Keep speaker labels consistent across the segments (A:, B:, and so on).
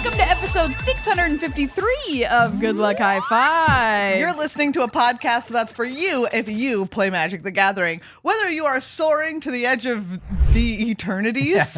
A: welcome to episode 653 of Good Luck High Five.
B: You're listening to a podcast that's for you if you play Magic the Gathering. Whether you are soaring to the edge of the eternities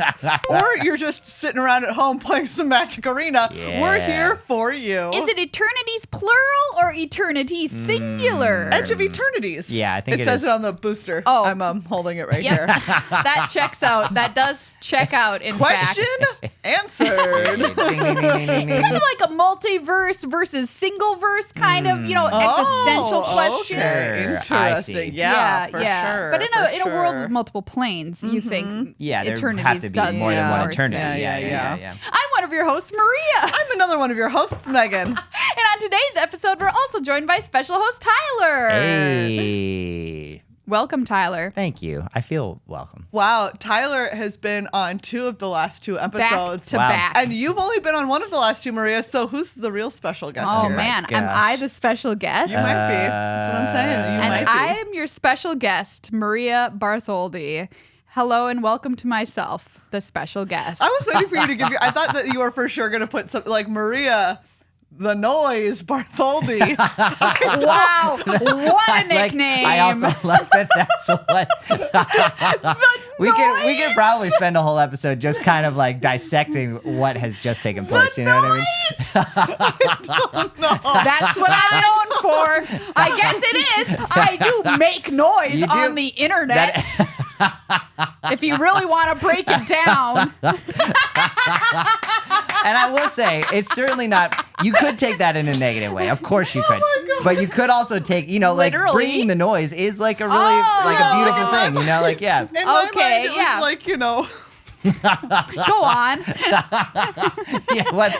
B: or you're just sitting around at home playing some Magic Arena, we're here for you.
A: Is it eternities plural or eternities singular?
B: Edge of Eternities.
C: Yeah, I think
B: it says it on the booster.
A: Oh.
B: I'm holding it right here.
A: That checks out. That does check out, in fact.
B: Question answered.
C: Ding, ding, ding, ding, ding,
A: It's
C: ding.
A: kind of like a multiverse versus single verse kind of, existential question.
C: Sure. I see.
B: Interesting. Yeah, for sure.
A: But in a
B: for
A: world
B: sure.
A: with multiple planes, you think
C: Yeah, there
A: eternities
C: have to be
A: does
C: more than one
A: universe.
C: eternity.
B: Yeah.
A: I'm one of your hosts, Maria.
B: I'm another one of your hosts, Megan.
A: And on today's episode, we're also joined by special host Tyler.
C: Hey.
A: Welcome, Tyler.
C: Thank you. I feel welcome.
B: Wow, Tyler has been on 2 of the last 2 episodes.
A: Back to
C: Wow.
A: back.
B: And you've only been on 1 of the last 2, Maria. So who's the real special guest
A: Oh
B: here?
A: man, am
C: gosh.
A: I the special guest?
B: You might be. That's what I'm saying. You
A: and
B: might be.
A: I'm your special guest, Maria Bartholdi. Hello and welcome to myself, the special guest.
B: I was waiting for you to give you. I thought that you were for sure going to put something like Maria, the noise, Bartholdi.
A: Wow, what a nickname!
C: I also love that. That's what. We could probably spend a whole episode just kind of like dissecting what has just taken place. You know what I mean?
A: That's what I'm known for. I guess it is. I do make noise
C: You do.
A: on the internet. If you really want to break it down.
C: And I will say, it's certainly not. You could take that in a negative way. Of course you could. But you could also take, like
A: Literally?
C: bringing the noise is like a really like a beautiful thing. You know, like yeah.
B: In my
A: Okay,
B: mind, it
A: yeah.
B: was like,
A: Go on.
C: Yeah, what?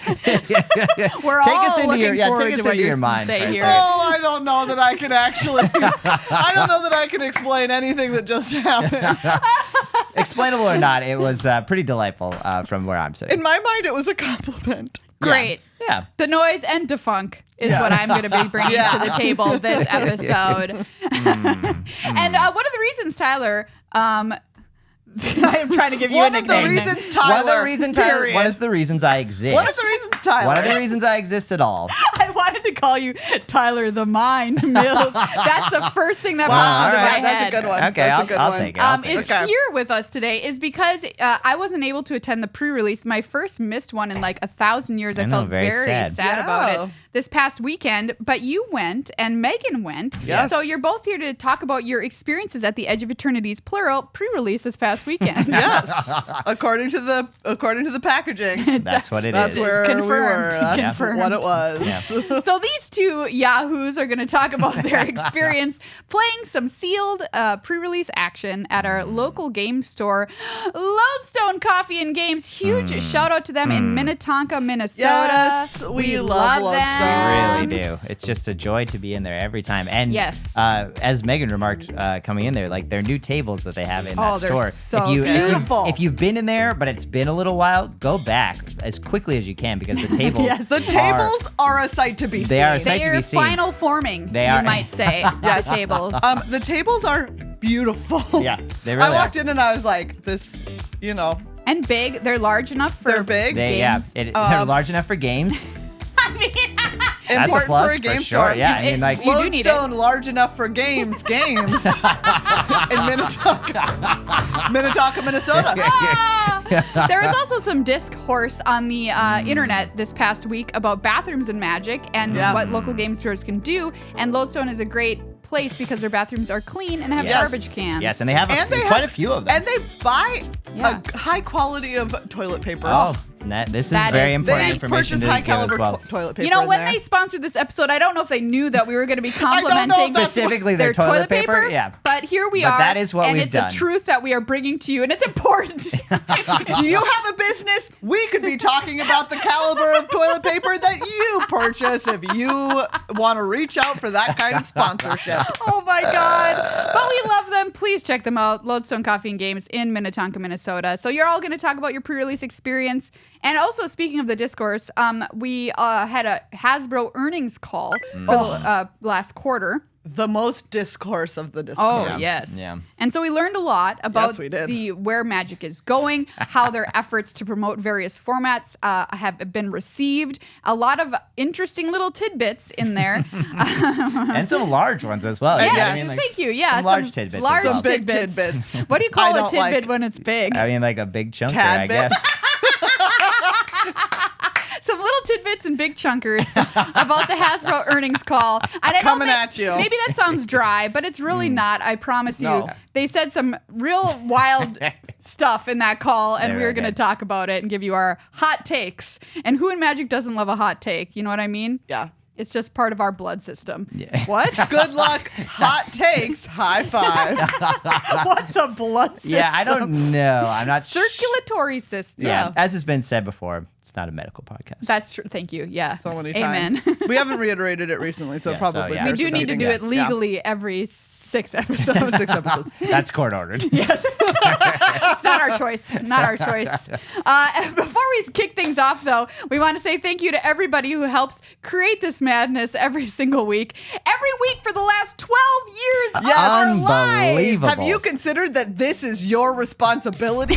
A: We're
C: Take
A: all
C: us into
A: looking
C: your
A: forward
C: take us
A: to what
C: into your
A: you're
C: mind
A: say
C: for a
A: here.
C: second.
B: oh, I don't know that I can actually. I don't know that I can explain anything that just happened.
C: Explainable or not, it was pretty delightful from where I'm sitting.
B: In my mind, it was a compliment.
A: Great.
C: Yeah.
A: The noise and defunk is what I'm going to be bringing to the table this episode. And one of the reasons, Tyler, I'm trying to give you
B: One
A: a
B: of the
A: nickname.
B: reasons, Tyler.
C: One of the reasons, Tyler.
B: period.
C: One of the reasons I exist.
B: One of the reasons, Tyler.
C: One of the reasons I exist at all.
A: I wanted to call you Tyler the Mind Mills. That's the first thing that popped into
C: all
A: my
C: right.
A: head.
B: That's a good one.
C: Okay,
B: That's a good
C: I'll
B: one.
C: take it. I'll take
A: Is
C: it.
B: Okay.
A: here with us today is because I wasn't able to attend the pre-release. My first missed one in like 1,000 years. I
C: I know,
A: felt
C: very
A: very
C: sad.
A: sad
B: Yeah.
A: about it this past weekend. But you went and Megan went.
B: Yes.
A: So you're both here to talk about your experiences at the Edge of Eternities plural pre-release this past weekend.
B: Yes, according to the packaging.
C: That's what it is.
B: That's where
A: Confirmed.
B: we were. That's
A: Confirmed.
B: what it was.
C: Yeah.
A: So these two yahoos are going to talk about their experience playing some sealed pre-release action at our local game store, Lodestone Coffee and Games. Huge shout out to them in Minnetonka, Minnesota.
B: Yes, we love Lodestone.
A: them.
C: We really do. It's just a joy to be in there every time. And
A: Yes.
C: as Megan remarked coming in there, like their new tables that they have in
A: Oh,
C: that
A: they're
C: store.
A: so
B: beautiful.
C: If you've been in there, but it's been a little while, go back as quickly as you can because the tables.
A: Yes.
B: The tables are a sight to be seen.
C: They are a sight to
A: They're
C: be seen.
A: final forming,
C: They
A: you
C: are.
A: might say, the tables.
B: The tables are beautiful.
C: Yeah, they really
B: I walked
C: are.
B: in and I was like, this,
A: And big. They're large enough for
B: They're big.
A: games.
C: They're large enough for games.
A: I mean,
C: That's a
B: important
C: plus
B: for a game
C: sure.
B: store.
C: Yeah, I mean, like,
A: You do need
B: Lodestone large enough for games in Minnetonka, Minnesota.
A: There was also some discourse on the internet this past week about bathrooms and Magic and
B: Yeah.
A: what local game stores can do. And Lodestone is a great place because their bathrooms are clean and have
C: Yes.
A: garbage cans.
C: Yes, and they have
B: And
C: quite a few of them.
B: And they buy
A: Yeah.
B: a high quality of toilet paper.
C: Oh, this is
A: That
C: very
A: is
C: important
A: nice.
C: information
B: Purchase
C: to
B: high
C: give as
B: caliber
C: well.
B: toilet paper.
A: You know,
B: in
A: when
B: there.
A: they sponsored this episode, I don't know if they knew that we were going to be
B: don't know if
A: complimenting
B: that's
C: Specifically their toilet paper, yeah.
A: But here we
C: But
A: are.
C: that is what
A: and
C: we've
A: it's
C: done.
A: a truth that we are bringing to you, and it's important.
B: Do you have a business? We could be talking about the caliber of toilet paper that you purchase if you want to reach out for that kind of sponsorship.
A: Oh my God. But we love them. Please check them out. Lodestone Coffee and Games in Minnetonka, Minnesota. So you're all going to talk about your pre-release experience. And also, speaking of the discourse, we had a Hasbro earnings call for the last quarter.
B: the most discourse of the discourse.
A: Oh, yes.
C: Yeah.
A: And so we learned a lot about
B: Yes, we did.
A: where Magic is going, how their efforts to promote various formats have been received. A lot of interesting little tidbits in there.
C: And some large ones as well.
A: Yeah,
C: You know what I mean? Like,
A: thank you. Yeah,
C: some large tidbits as
A: Large
C: well.
B: Some big
A: tidbits.
B: tidbits.
A: What do you
B: I
A: call a
B: don't
A: tidbit
B: like-
A: when it's big?
C: I mean, like a big chunker,
B: Tad
C: I
B: bit.
C: guess.
A: Some little tidbits and big chunkers about the Hasbro earnings call. And I know
B: Coming
A: that
B: at you.
A: Maybe that sounds dry, but it's really not. I promise you.
B: No.
A: They said some real wild stuff in that call, and
C: They
A: we were
C: really
A: going to
C: did.
A: talk about it and give you our hot takes. And who in Magic doesn't love a hot take? You know what I mean?
B: Yeah.
A: It's just part of our blood system.
C: Yeah.
A: What?
B: Good luck. Hot takes. High five.
A: What's a blood system?
C: Yeah, I don't know. I'm not
A: Circulatory system.
C: Yeah, as has been said before, it's not a medical podcast.
A: That's true. Thank you. Yeah.
B: So many
A: Amen.
B: times. We haven't reiterated it recently, so
C: Yeah,
B: probably
C: so, yeah.
A: We
B: bears
A: do need to do
B: repeating.
A: it legally every 6 episodes.
B: 6 episodes.
C: That's court ordered.
A: Yes. It's not our choice. Not our choice. Before we kick things off, though, we want to say thank you to everybody who helps create this madness every single week. Every week for the last 12 years of our lives.
C: Unbelievable.
B: Have you considered that this is your responsibility?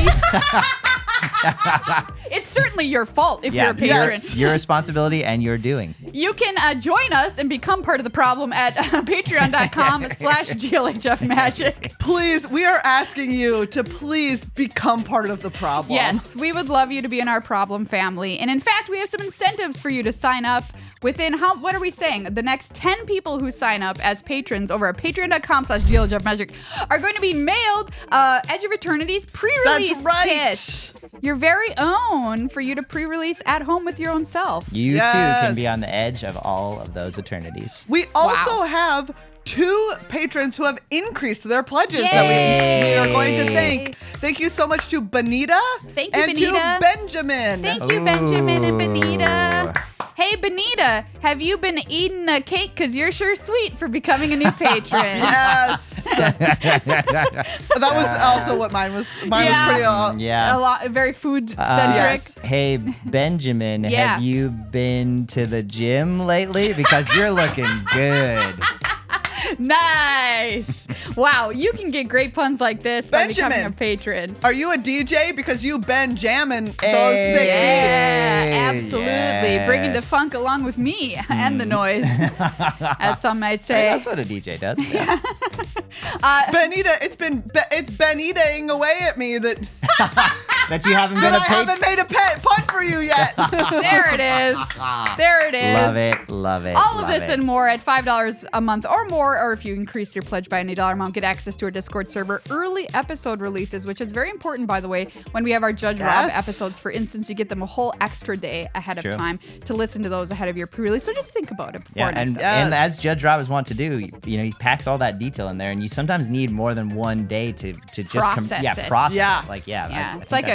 A: It's certainly your fault if
C: Yeah,
A: you're a patron.
C: it's your responsibility and your doing.
A: You can join us and become part of the problem at patreon.com/GLHF Magic.
B: Please, we are asking you to please become part of the problem.
A: Yes, we would love you to be in our problem family. And in fact, we have some incentives for you to sign up within what are we saying? The next 10 people who sign up as patrons over at patreon.com/GLHF Magic are going to be mailed Edge of Eternities pre-release
B: That's right.
A: kit. Your very own for you to pre-release at home with your own self.
C: You too can be
B: Yes.
C: on the edge of all of those eternities.
B: We also have 2 patrons who have increased their pledges that we are going to thank. Thank you so much to Benita
A: Thank you,
B: and
A: Benita.
B: to Benjamin.
A: Thank you, Benjamin and Benita. Hey, Benita, have you been eating a cake? Because you're sure sweet for becoming a new patron.
B: Yes. That was also what mine was. Mine was pretty.
C: Yeah.
A: A lot, very food centric.
B: Yes.
C: Hey, Benjamin,
A: Yeah.
C: have you been to the gym lately? Because you're looking good.
A: Nice. Wow, you can get great puns like this by becoming
B: Benjamin.
A: a patron.
B: Are you a DJ? Because you been jamming those
C: Hey.
B: sick beats.
A: Yeah, absolutely.
C: Yes.
A: Bringing the funk along with me and the noise, as some might
C: Hey,
A: say.
C: that's what a DJ does.
B: Benita, it's Benita-ing away at me that
C: That you haven't been
B: I
C: a patron.
B: haven't made a pun for you yet.
A: There it is. There it is.
C: Love it, love it.
A: All of
C: love
A: this
C: it.
A: and more at $5 a month or more, or if you increase your pledge by any dollar amount, get access to our Discord server, early episode releases, which is very important, by the way, when we have our Judge Rob
B: Yes.
A: episodes. For instance, you get them a whole extra day ahead
C: True.
A: of time to listen to those ahead of your pre-release. So just think about it before
C: Yeah,
A: next
C: and,
A: episode.
C: and
B: Yes.
C: as Judge Rob is wont to do, you know, he packs all that detail in there, and you sometimes need more than one day to just
A: Process it.
C: process
B: Yeah.
C: it. Like,
A: Yeah,
C: I
A: it's
C: think
A: like a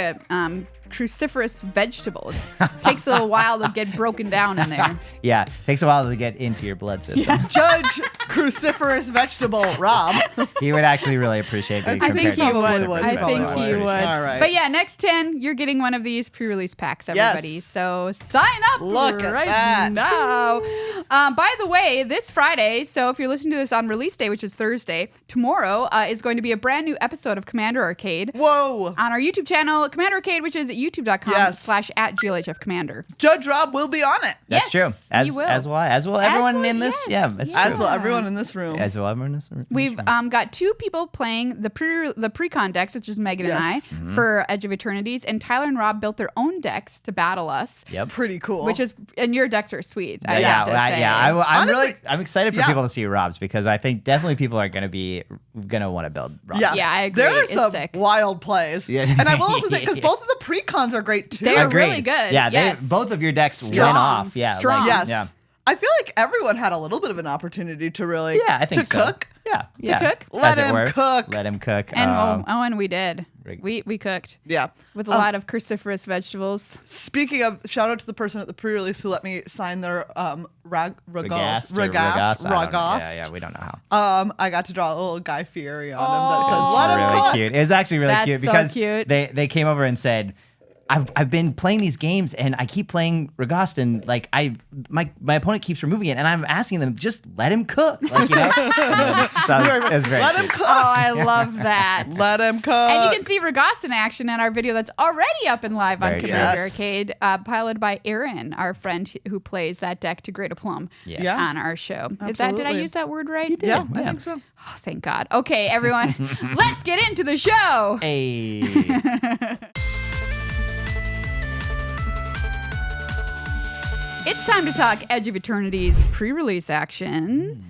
A: cruciferous vegetable. It takes a little while to get broken down in there.
C: yeah, takes a while to get into your blood system.
B: Judge Cruciferous Vegetable Rob.
C: He would actually really appreciate being
A: I
C: compared
A: think he
C: to a
A: would.
C: cruciferous
A: I
C: vegetable.
A: think
C: I'm
A: he
C: pretty
A: would.
C: sure.
B: All right.
A: But yeah, next 10, you're getting one of these pre-release packs, everybody.
B: Yes.
A: So sign up
B: Look at
A: right
B: that.
A: now. By the way, this Friday, so if you're listening to this on release day, which is Thursday, tomorrow is going to be a brand new episode of Commander Arcade
B: Whoa.
A: on our YouTube channel, Commander Arcade, which is youtube.com/@GLHF Commander.
B: Judge Rob will be on it.
C: That's
A: Yes,
C: true.
A: you will.
C: As will everyone
A: will-
C: in this.
A: yes,
C: Yeah, that's
A: yes.
C: true.
B: As will everyone in this room.
C: As will everyone in this room.
A: We've got 2 people playing the pre-con decks, which is Megan
B: Yes.
A: and I,
C: Mm-hmm.
A: for Edge of Eternities, and Tyler and Rob built their own decks to battle us.
C: Yep.
B: Pretty cool.
A: Which is, and your decks are sweet. I
C: Yeah,
A: have to say.
C: I'm
B: Honestly,
C: I'm excited for
B: yeah.
C: people to see Rob's because I think definitely people are gonna want to build Rob's.
B: Yeah.
A: Yeah, I agree.
B: There are
A: It's
B: some
A: sick.
B: wild plays.
C: Yeah.
B: And I will also say, because both of the pre-cons are great too.
A: They're
C: Agreed.
A: really good.
C: Yeah,
A: Yes.
C: both of your decks
A: Strong.
C: went off. Yeah,
A: Strong.
B: Yes.
C: Yeah.
B: I feel like everyone had a little bit of an opportunity to really
C: Yeah, I think
B: to
C: so.
B: cook.
C: Yeah, yeah.
A: cook?
B: Let
C: As it
B: him
C: were.
B: cook.
C: Let him cook.
A: And and we did. We cooked
B: Yeah.
A: with a lot of cruciferous vegetables.
B: Speaking of, shout out to the person at the pre-release who let me sign their
C: Regast or
B: Ragast.
C: Regast, I don't know.
B: Ragast.
C: Yeah, we don't know how.
B: I got to draw a little Guy Fieri on him
A: Oh.
B: that says, "Let him
C: really
B: cook."
C: cute. It was actually really
A: That's
C: cute
A: so
C: because
A: cute.
C: they came over and said, I've been playing these games and I keep playing Rigost and like my opponent keeps removing it and I'm asking them just let him cook, like, you know. So it was very
B: Let him
C: cute.
B: cook.
A: Oh, I love that.
B: Let him cook.
A: And you can see Rigost in action in our video that's already up and live on
C: Very
A: Commander
B: true. Yes.
A: Arcade, piloted by Aaron, our friend who plays that deck to Great Aplomb
C: Yes.
B: Yeah.
A: on our show. Is that, did I
B: Absolutely.
A: use that word right?
B: Yeah, I
C: Yeah.
B: think so.
A: Oh, thank God. Okay, everyone, let's get into the show.
C: Hey.
A: It's time to talk Edge of Eternities pre-release action.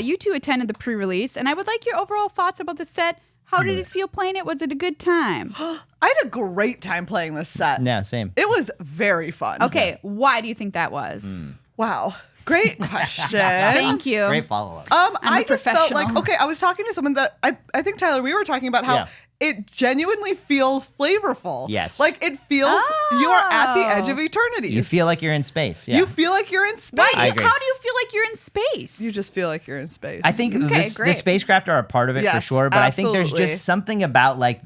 A: You two attended the pre-release, and I would like your overall thoughts about the set. How did it feel playing it? Was it a good time?
B: I had a great time playing this set.
C: Yeah, same.
B: It was very fun.
A: Okay, why do you think that was?
B: Wow. Great question.
A: Thank you.
C: Great follow-up.
B: I
A: a
B: just felt like,
A: professional.
B: okay, I was talking to someone that I think, Tyler, we were talking about how
C: Yeah.
B: it genuinely feels flavorful.
C: Yes.
B: Like it feels you are at the edge
A: Oh.
B: of eternity.
C: You feel like you're in space. Yeah.
B: You feel like you're in space.
A: Why do
C: I
A: you,
C: agree.
A: how do you feel like you're in space?
B: You just feel like you're in space.
C: I think
A: Okay,
C: the
A: great.
C: spacecraft are a part of it for
B: Yes,
C: sure, but I think there's
B: absolutely.
C: just something about like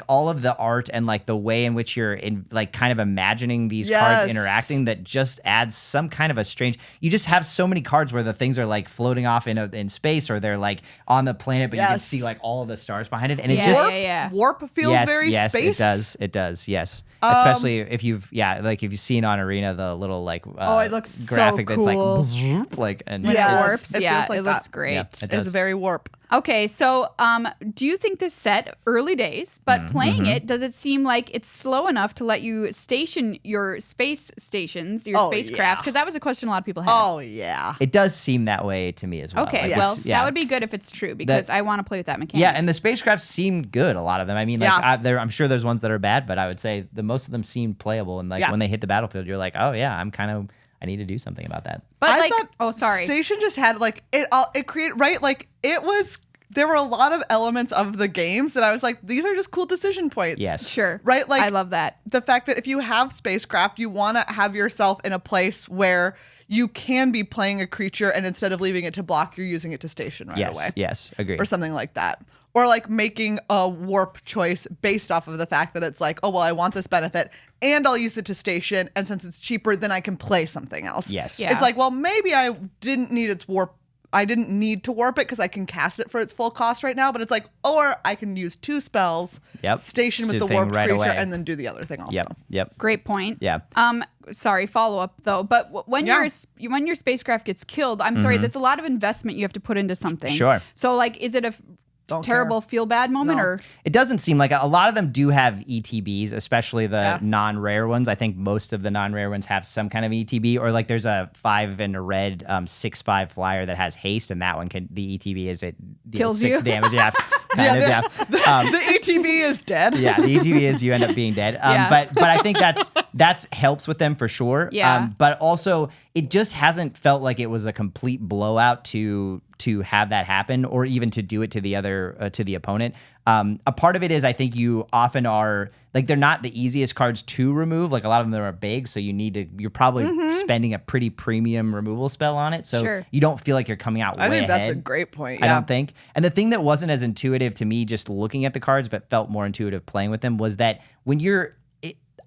C: all of the art and like the way in which you're in like kind of imagining these
B: Yes.
C: cards interacting that just adds some kind of a strange. You just have so many cards where the things are like floating off in space or they're like on the planet, but you can
B: Yes.
C: see like all of the stars behind it, and
A: Yeah,
C: it just
A: yeah.
B: Warp feels very
C: yes,
B: space.
C: it does, yes. Especially if you've seen on Arena the little like
A: it looks so
C: graphic that's
A: cool.
C: like and
A: when
B: Yes,
A: it warps.
B: it
A: Yeah,
B: feels like
A: it looks
B: that.
A: great.
C: Yeah, it
B: It's
C: does.
B: very warp.
A: Okay, so do you think this set, early days, but playing it, does it seem like it's slow enough to let you station your space stations, your
B: Oh,
A: spacecraft?
B: yeah.
A: Because that was a question a lot of people had.
B: Oh yeah.
C: It does seem that way to me as well.
A: Okay,
C: Like,
A: well,
C: it's- yeah.
A: that would be good if it's true because I want to play with that mechanic.
C: Yeah, and the spacecraft seem good. A lot of them. I mean, like
B: Yeah.
C: I'm sure there's ones that are bad, but I would say the most of them seem playable. And like
B: Yeah.
C: when they hit the battlefield, you're like, oh yeah, I need to do something about that.
A: but
B: I
A: like,
B: thought
A: oh, sorry.
B: Station just had like it create right like it was. There were a lot of elements of the games that I was like, these are just cool decision points.
C: Yes.
A: Sure.
B: Right, like
A: I love that.
B: the fact that if you have spacecraft, you want to have yourself in a place where you can be playing a creature, and instead of leaving it to block, you're using it to station right
C: Yes,
B: away.
C: yes, agree.
B: Or something like that. Or like making a warp choice based off of the fact that it's like, oh, well, I want this benefit and I'll use it to station. And since it's cheaper, then I can play something else.
C: Yes.
A: Yeah.
B: It's like, well, maybe I didn't need its warp. I didn't need to warp it because I can cast it for its full cost right now. But it's like, or I can use 2 spells,
C: Yep.
B: station
C: Just
B: with
C: do
B: the
C: the thing
B: warped
C: right
B: creature,
C: away.
B: and then do the other thing also.
C: Yep.
A: Great point.
C: Yeah.
A: Sorry, follow up though. But when
B: Yeah.
A: your spacecraft gets killed, I'm sorry, there's a lot of investment you have to put into something.
C: Sure.
A: So like, is it a
B: Don't
A: terrible feel bad moment
B: No.
A: or?
C: It doesn't seem like a lot of them do have ETBs, especially the
B: Yeah.
C: non-rare ones. I think most of the non-rare ones have some kind of ETB, or like there's a 5 and a red 6/5 flyer that has haste, and that one the ETB is it deals
A: Kills
C: 6
A: you.
C: damage. Yeah, kind of, yeah.
B: The ETB is dead.
C: Yeah, the ETB is you end up being dead.
A: Yeah.
C: But I think that's helps with them for sure.
A: Yeah.
C: But also it just hasn't felt like it was a complete blowout to have that happen, or even to do it to the other to the opponent. A part of it is I think you often are like they're not the easiest cards to remove. Like a lot of them are big, so you're probably spending a pretty premium removal spell on it. So
A: Sure.
C: you don't feel like you're coming out
B: I
C: way
B: think that's a
C: ahead.
B: great point.
C: I
B: Yeah.
C: don't think. And the thing that wasn't as intuitive to me just looking at the cards, but felt more intuitive playing with them, was that when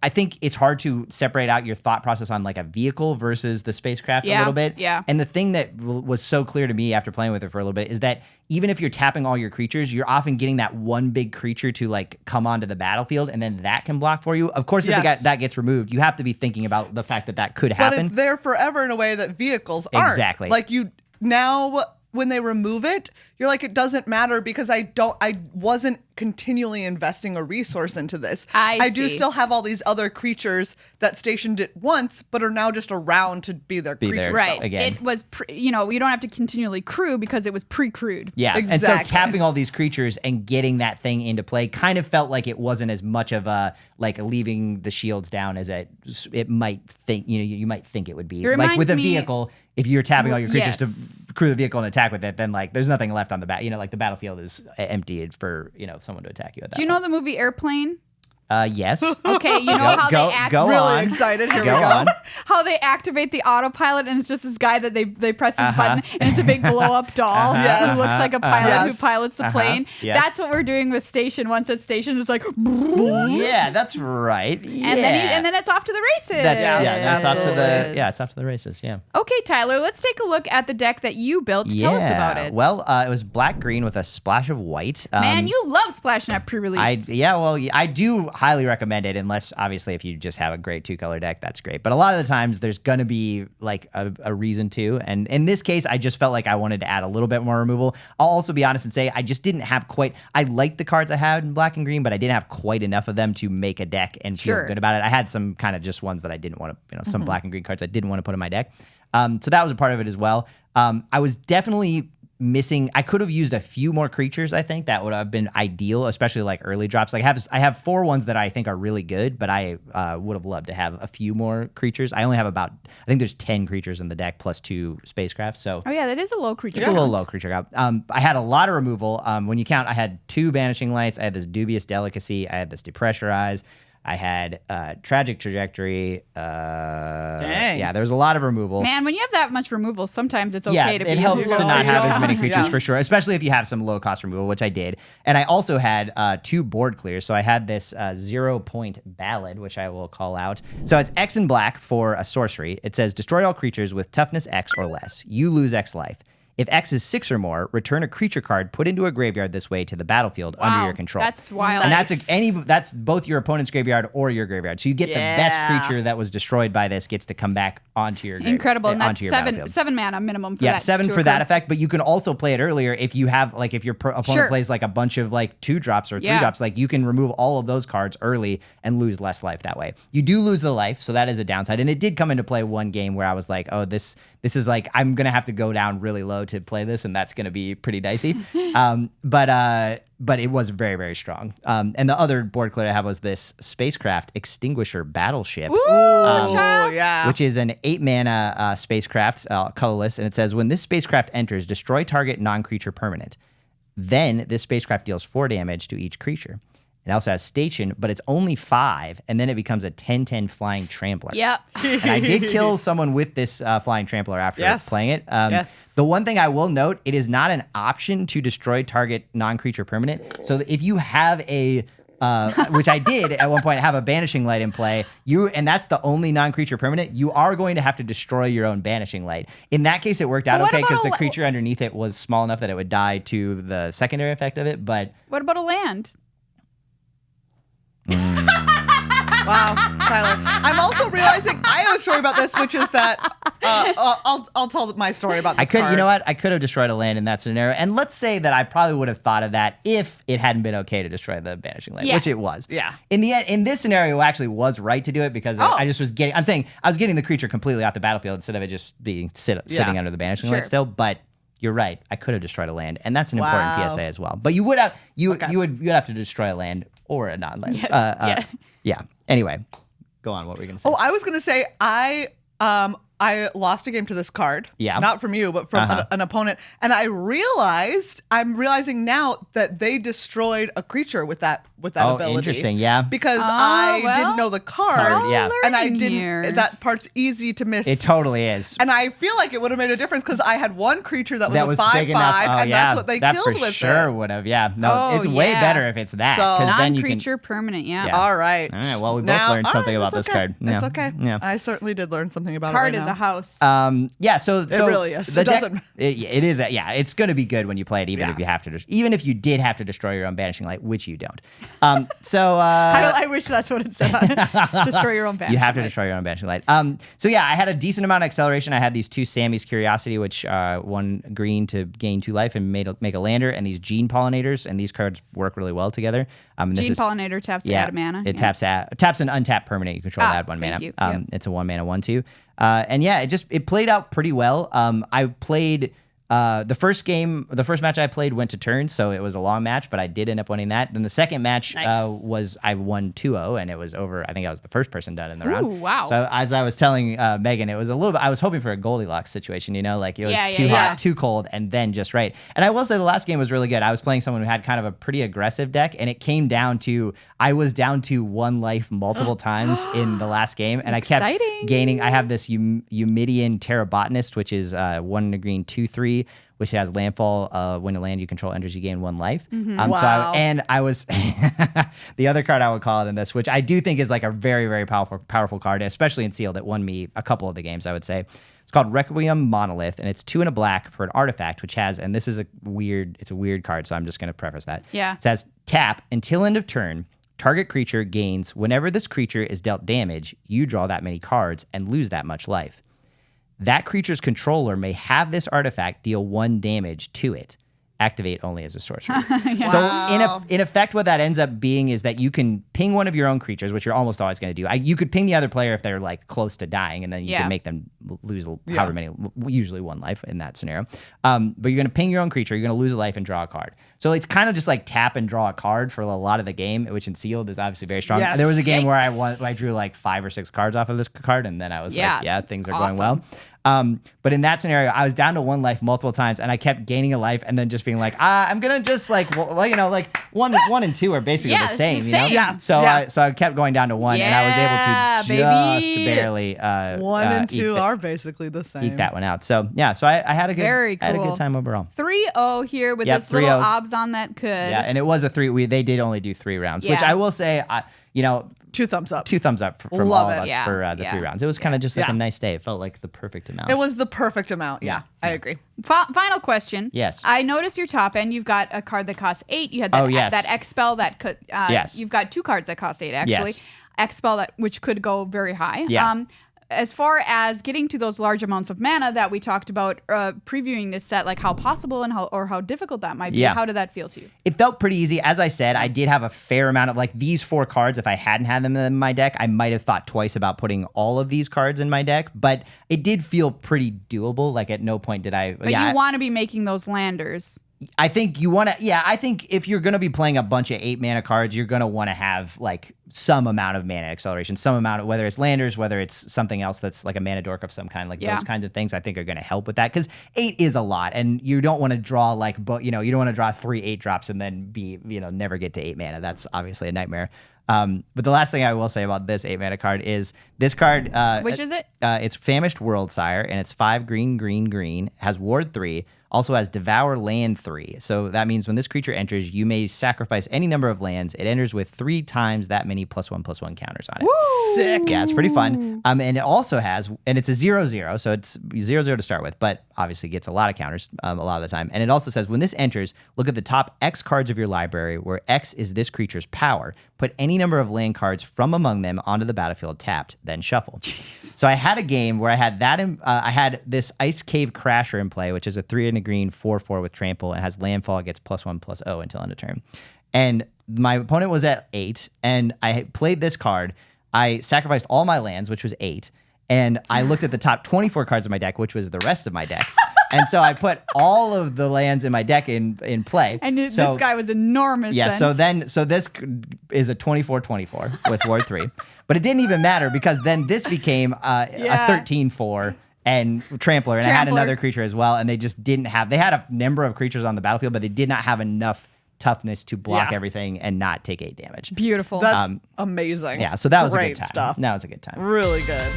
C: I think it's hard to separate out your thought process on like a vehicle versus the spacecraft a
A: Yeah,
C: little bit.
A: yeah.
C: And the thing that was so clear to me after playing with it for a little bit is that even if you're tapping all your creatures, you're often getting that one big creature to like come onto the battlefield, and then that can block for you. Of course, if
B: Yes.
C: that gets removed, you have to be thinking about the fact that could
B: But
C: happen.
B: it's there forever in a way that vehicles aren't.
C: Exactly.
B: Like you now when they remove it, you're like, it doesn't matter because I wasn't continually investing a resource into this.
A: I
B: do
A: see.
B: still have all these other creatures that stationed it once, but are now just around to be their
C: Be there.
B: creature.
A: Right.
B: self.
C: Again.
A: It was, you don't have to continually crew because it was pre-crewed.
C: Yeah, and
B: Exactly.
C: so tapping all these creatures and getting that thing into play kind of felt like it wasn't as much of a like leaving the shields down as it might think. You might think it would be.
A: It
C: Like with
A: reminds
C: a
A: me-
C: vehicle, if you're tapping all your creatures
A: Yes.
C: to crew the vehicle and attack with it, then like there's nothing left on the like the battlefield is emptied for someone to attack you at that.
A: Do you know the movie Airplane?
C: Yes.
A: Okay, you know how
C: go,
A: they act.
C: go
B: Really
C: on.
B: excited. Here
C: Go
B: we go.
C: on.
A: How they activate the autopilot, and it's just this guy that they press this button, and it's a big blow up doll
B: Yes.
A: who looks like a pilot who
B: Yes.
A: pilots the plane.
C: Yes.
A: That's what we're doing with Station. Once at Station, it's like,
C: Yeah, that's right. Yeah.
A: and then it's off to the races.
C: That's off to the it's off to the races. Yeah.
A: Okay, Tyler, let's take a look at the deck that you built. Tell us about it.
C: Well, it was black green with a splash of white.
A: Man, you love splashing up pre-release.
C: I do highly recommend it, unless obviously if you just have a great 2-color deck, that's great. But a lot of the times there's gonna be like a reason to, and in this case, I just felt like I wanted to add a little bit more removal. I'll also be honest and say I just didn't have quite. I liked the cards I had in black and green, but I didn't have quite enough of them to make a deck and feel good about it. I had some kind of just ones that I didn't want to, some black and green cards I didn't want to put in my deck. So that was a part of it as well. I was definitely missing. I could have used a few more creatures. I think that would have been ideal, especially like early drops. Like I have 4 ones that I think are really good, but I would have loved to have a few more creatures. I only have I think there's 10 creatures in the deck plus 2 spacecraft. So
A: Oh yeah, that is a low creature.
C: it's a little low creature count. I had a lot of removal. When you count, I had 2 Banishing Lights. I had this Dubious Delicacy. I had this Depressurize. I had Tragic Trajectory.
B: Dang.
C: Yeah, there was a lot of removal.
A: Man, when you have that much removal, sometimes it's okay to be
C: it helps to
A: low.
C: not have as many creatures
B: Yeah.
C: for sure, especially if you have some low cost removal, which I did. And I also had 2 board clears. So I had this 0-point Ballad, which I will call out. So it's X and black for a sorcery. It says destroy all creatures with toughness X or less. You lose X life. If X is 6 or more, return a creature card put into a graveyard this way to the battlefield under your control.
A: That's wild.
C: And that's both your opponent's graveyard or your graveyard. So you get the best creature that was destroyed by this gets to come back onto your graveyard.
A: Incredible. And that's
C: onto your battlefield.
A: 7 mana minimum for that.
C: Yeah, 7
A: to
C: for
A: occur.
C: that effect, but you can also play it earlier if you have, like, if your opponent plays like a bunch of like 2-drops or 3-drops, like you can remove all of those cards early and lose less life that way. You do lose the life, so that is a downside. And it did come into play one game where I was like, oh, this is like, I'm going to have to go down really low to play this, and that's going to be pretty dicey. But it was very, very strong. And the other board clear I have was this Spacecraft Extinguisher Battleship.
B: Yeah.
C: Which is an 8-mana spacecraft, colorless, and it says, when this spacecraft enters, destroy target non-creature permanent. Then this spacecraft deals 4 damage to each creature. It also has station, but it's only 5, and then it becomes a 10/10 flying trampler.
A: Yep.
C: And I did kill someone with this flying trampler after playing it.
B: Yes.
C: The one thing I will note, it is not an option to destroy target non-creature permanent. So if you have a which I did at one point, have a Banishing Light in play, and that's the only non-creature permanent, you are going to have to destroy your own Banishing Light. In that case, it worked out
A: What
C: okay because
A: about
C: the creature underneath it was small enough that it would die to the secondary effect of it, but...
A: What about a land?
B: Wow, Tyler. I'm also realizing I have a story about this, which is that I'll tell my story about this card.
C: You know what? I could have destroyed a land in that scenario, and let's say that I probably would have thought of that if it hadn't been okay to destroy the Banishing Light, which it was.
B: Yeah.
C: In the end, in this scenario, it actually was right to do it because I just was getting. I'm saying I was getting the creature completely off the battlefield instead of it just being sitting under the Banishing Light still, but. You're right. I could have destroyed a land, and that's an important PSA as well. But you would have you'd have to destroy a land or a non-land. Yeah. Anyway, go on. What were you gonna say?
B: Oh, I was gonna say I lost a game to this card.
C: Yeah.
B: Not from you, but from an opponent. And I'm realizing now that they destroyed a creature with that ability.
C: Interesting. Yeah.
B: Because I didn't know the card.
C: Yeah.
B: And I
A: learning
B: didn't.
A: here.
B: That part's easy to miss.
C: It totally is.
B: And I feel like it would have made a difference because I had one creature that was a 5/5,
C: big enough.
B: and that's what they
C: that
B: killed
C: for
B: with
C: sure
B: it.
C: would have. Yeah. No, it's way better if it's that.
B: So-
C: 'cause then you can.
A: Non-creature permanent,
C: Yeah.
B: All right.
C: All right. Well, we both learned something about this card.
B: It's
C: Yeah.
B: okay.
C: Yeah.
B: I certainly did learn something about
A: Card
B: it right
A: is
B: now.
A: a house.
C: Yeah, so
B: It really is.
C: The
B: It
C: deck,
B: doesn't-
C: it is. It's going to be good when you play it, even
B: Yeah.
C: if you have to. Even if you did have to destroy your own Banishing Light, which you don't.
A: I wish that's what it said. Destroy your own Banishing
C: you have to
A: Light.
C: destroy your own Banishing Light. So yeah, I had a decent amount of acceleration. I had these 2 Sammy's Curiosity, which 1 green to gain 2 life and make a lander, and these Gene Pollinators, and these cards work really well together.
A: Gene Pollinator taps to add a mana.
C: It taps an untapped permanent you control to add 1 mana.
A: thank you. Yep.
C: It's a 1 mana 1/2. And yeah, it played out pretty well. I played the first match I played went to turns, so it was a long match, but I did end up winning that. Then the second match I won 2-0, and it was over. I think I was the first person done in the round.
A: Wow.
C: So as I was telling Megan, it was a little bit, I was hoping for a Goldilocks situation, like it was too hot, too cold, and then just right. And I will say the last game was really good. I was playing someone who had kind of a pretty aggressive deck, and it came down to, I was down to 1 life multiple times in the last game, and I kept gaining. I have this Eumidian Terrabotanist, which is 1 in a green, 2/3, which has landfall. When a land you control enters, you gain 1 life.
B: Wow.
C: So I was the other card I would call it in this, which I do think is like a very, very powerful card, especially in sealed. It won me a couple of the games, I would say. It's called Requiem Monolith, and it's 2 and a black for an artifact, which has, and this is it's a weird card, so I'm just going to preface that.
A: Yeah.
C: It says, tap, until end of turn, target creature gains, whenever this creature is dealt damage, you draw that many cards and lose that much life. That creature's controller may have this artifact deal 1 damage to it. Activate only as a sorcerer. So in effect, what that ends up being is that you can ping one of your own creatures, which you're almost always going to do. You could ping the other player if they're like close to dying, and then you can make them lose however many, usually 1 life in that scenario. But you're going to ping your own creature, you're going to lose a life and draw a card. So it's kind of just like tap and draw a card for a lot of the game, which in sealed is obviously very strong.
B: Yes.
C: There was a game where I drew like 5 or 6 cards off of this card, and then I was like, things are going well. But in that scenario, I was down to 1 life multiple times, and I kept gaining a life, and then just being like, I'm gonna just like, like 1 and 2 are basically the same, you know?
B: Yeah.
C: So I kept going down to 1, and I was able to just barely
B: 1 and 2 are basically the same.
C: eke that one out. So so I had a good,
A: Very cool.
C: I had a good time overall.
A: 3-0 here with this
C: 3-0.
A: little obs on that could.
C: Yeah, and it was a 3. They did only do 3 rounds, which I will say,
B: 2 thumbs up.
C: 2 thumbs up from all of us for the 3 rounds. It was kind of just like a nice day. It felt like the perfect amount.
B: It was the perfect amount. Yeah, I agree.
A: Final question.
C: Yes.
A: I noticed your top end. You've got a card that costs 8. You had that that X spell that could. You've got 2 cards that cost 8 actually.
C: Yes.
A: X spell which could go very high.
C: Yeah.
A: As far as getting to those large amounts of mana that we talked about previewing this set, like how possible and how difficult that might be, how did that feel to you?
C: It felt pretty easy. As I said, I did have a fair amount of like these 4 cards. If I hadn't had them in my deck, I might have thought twice about putting all of these cards in my deck, but it did feel pretty doable. Like at no point did I.
A: But you want to be making those landers.
C: I think you want to, I think if you're going to be playing a bunch of 8 mana cards, you're going to want to have like some amount of mana acceleration, some amount of, whether it's landers, whether it's something else that's like a mana dork of some kind, like those kinds of things I think are going to help with that. Because 8 is a lot, and you don't want to draw like, you don't want to draw 3 8 drops and then never get to 8 mana. That's obviously a nightmare. But the last thing I will say about this 8 mana card is this card.
A: Which is it?
C: It's Famished Worldsire, and it's 5 green, has Ward 3, also has Devour Land 3. So that means when this creature enters, you may sacrifice any number of lands. It enters with 3 times that many +1/+1 counters on it.
A: Woo!
B: Sick.
C: Yeah, it's pretty fun. And it also has, and it's a 0/0, so it's 0/0 to start with, but obviously gets a lot of counters a lot of the time. And it also says, when this enters, look at the top X cards of your library, where X is this creature's power. Put any number of land cards from among them onto the battlefield tapped, then shuffle. Jeez. So I had a game where I had that. I had this Ice Cave Crasher in play, which is a 3 and a green 4/4 with trample. It has landfall. It gets +1/+0 until end of turn. And my opponent was at 8, and I played this card. I sacrificed all my lands, which was 8, and I looked at the top 24 cards of my deck, which was the rest of my deck. And so I put all of the lands in my deck in play.
A: And this guy was enormous.
C: Yeah, so this is a 24/24 with Ward 3. But it didn't even matter, because then this became a 13/4 and Trampler. And I had another creature as well, and they just didn't have, they had a number of creatures on the battlefield, but they did not have enough toughness to block everything and not take 8 damage.
A: Beautiful.
B: That's amazing.
C: Yeah, so that was a
B: Great
C: good time.
B: stuff.
C: That was a good time.
B: Really good.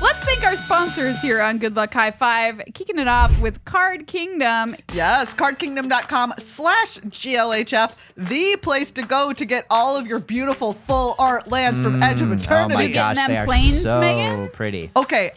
A: Let's thank our sponsors here on Good Luck High Five. Kicking it off with Card Kingdom.
B: Yes, cardkingdom.com/GLHF, the place to go to get all of your beautiful full art lands from Edge of Eternities.
C: Oh my
A: You
C: gosh,
A: getting
C: they
A: them
C: are
A: planes,
C: so
A: Megan?
C: pretty.
B: Okay,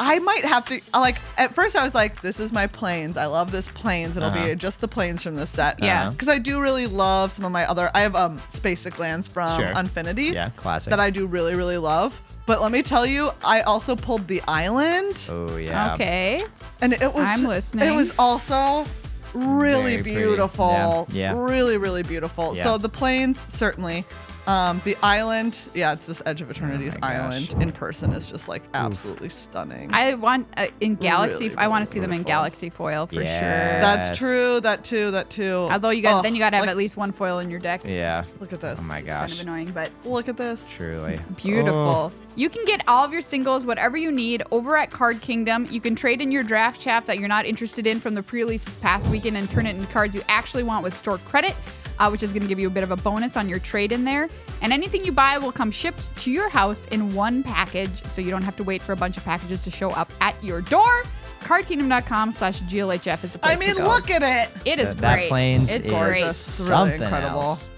B: I might have to, like, at first I was like, this is my planes. I love this planes. It'll be just the planes from this set.
A: Yeah.
B: Because I do really love some of my other, I have Spacek lands from
C: Sure.
B: Infinity.
C: Yeah, classic.
B: That I do really, really love. But let me tell you, I also pulled the island.
C: Oh, yeah.
A: Okay.
B: And it was,
A: I'm listening.
B: It was also really
C: Very pretty.
B: beautiful.
C: Yeah.
B: Really, really beautiful.
C: Yeah.
B: So the planes, certainly. The island, it's this Edge of Eternities
C: my gosh.
B: island in person is just like absolutely stunning.
A: I want in Galaxy.
B: Really,
A: I want to
B: really
A: see them in
B: beautiful.
A: Galaxy foil for
C: Yes.
A: sure.
B: That's true. That too.
A: Although you got to have at least one foil in your deck.
C: Yeah.
B: Look at this.
C: Oh my
A: Kind
C: gosh.
A: of annoying, but
B: Look at this.
C: Truly.
A: beautiful. You can get all of your singles, whatever you need, over at Card Kingdom. You can trade in your draft chaff that you're not interested in from the pre-release this past weekend and turn it into cards you actually want with store credit, which is going to give you a bit of a bonus on your trade in there. And anything you buy will come shipped to your house in one package, so you don't have to wait for a bunch of packages to show up at your door. CardKingdom.com/GLHF is the place to go.
B: Look at it.
A: It is
C: That
A: great.
C: planes
A: It's
C: is
A: great.
C: something
B: incredible.
C: else.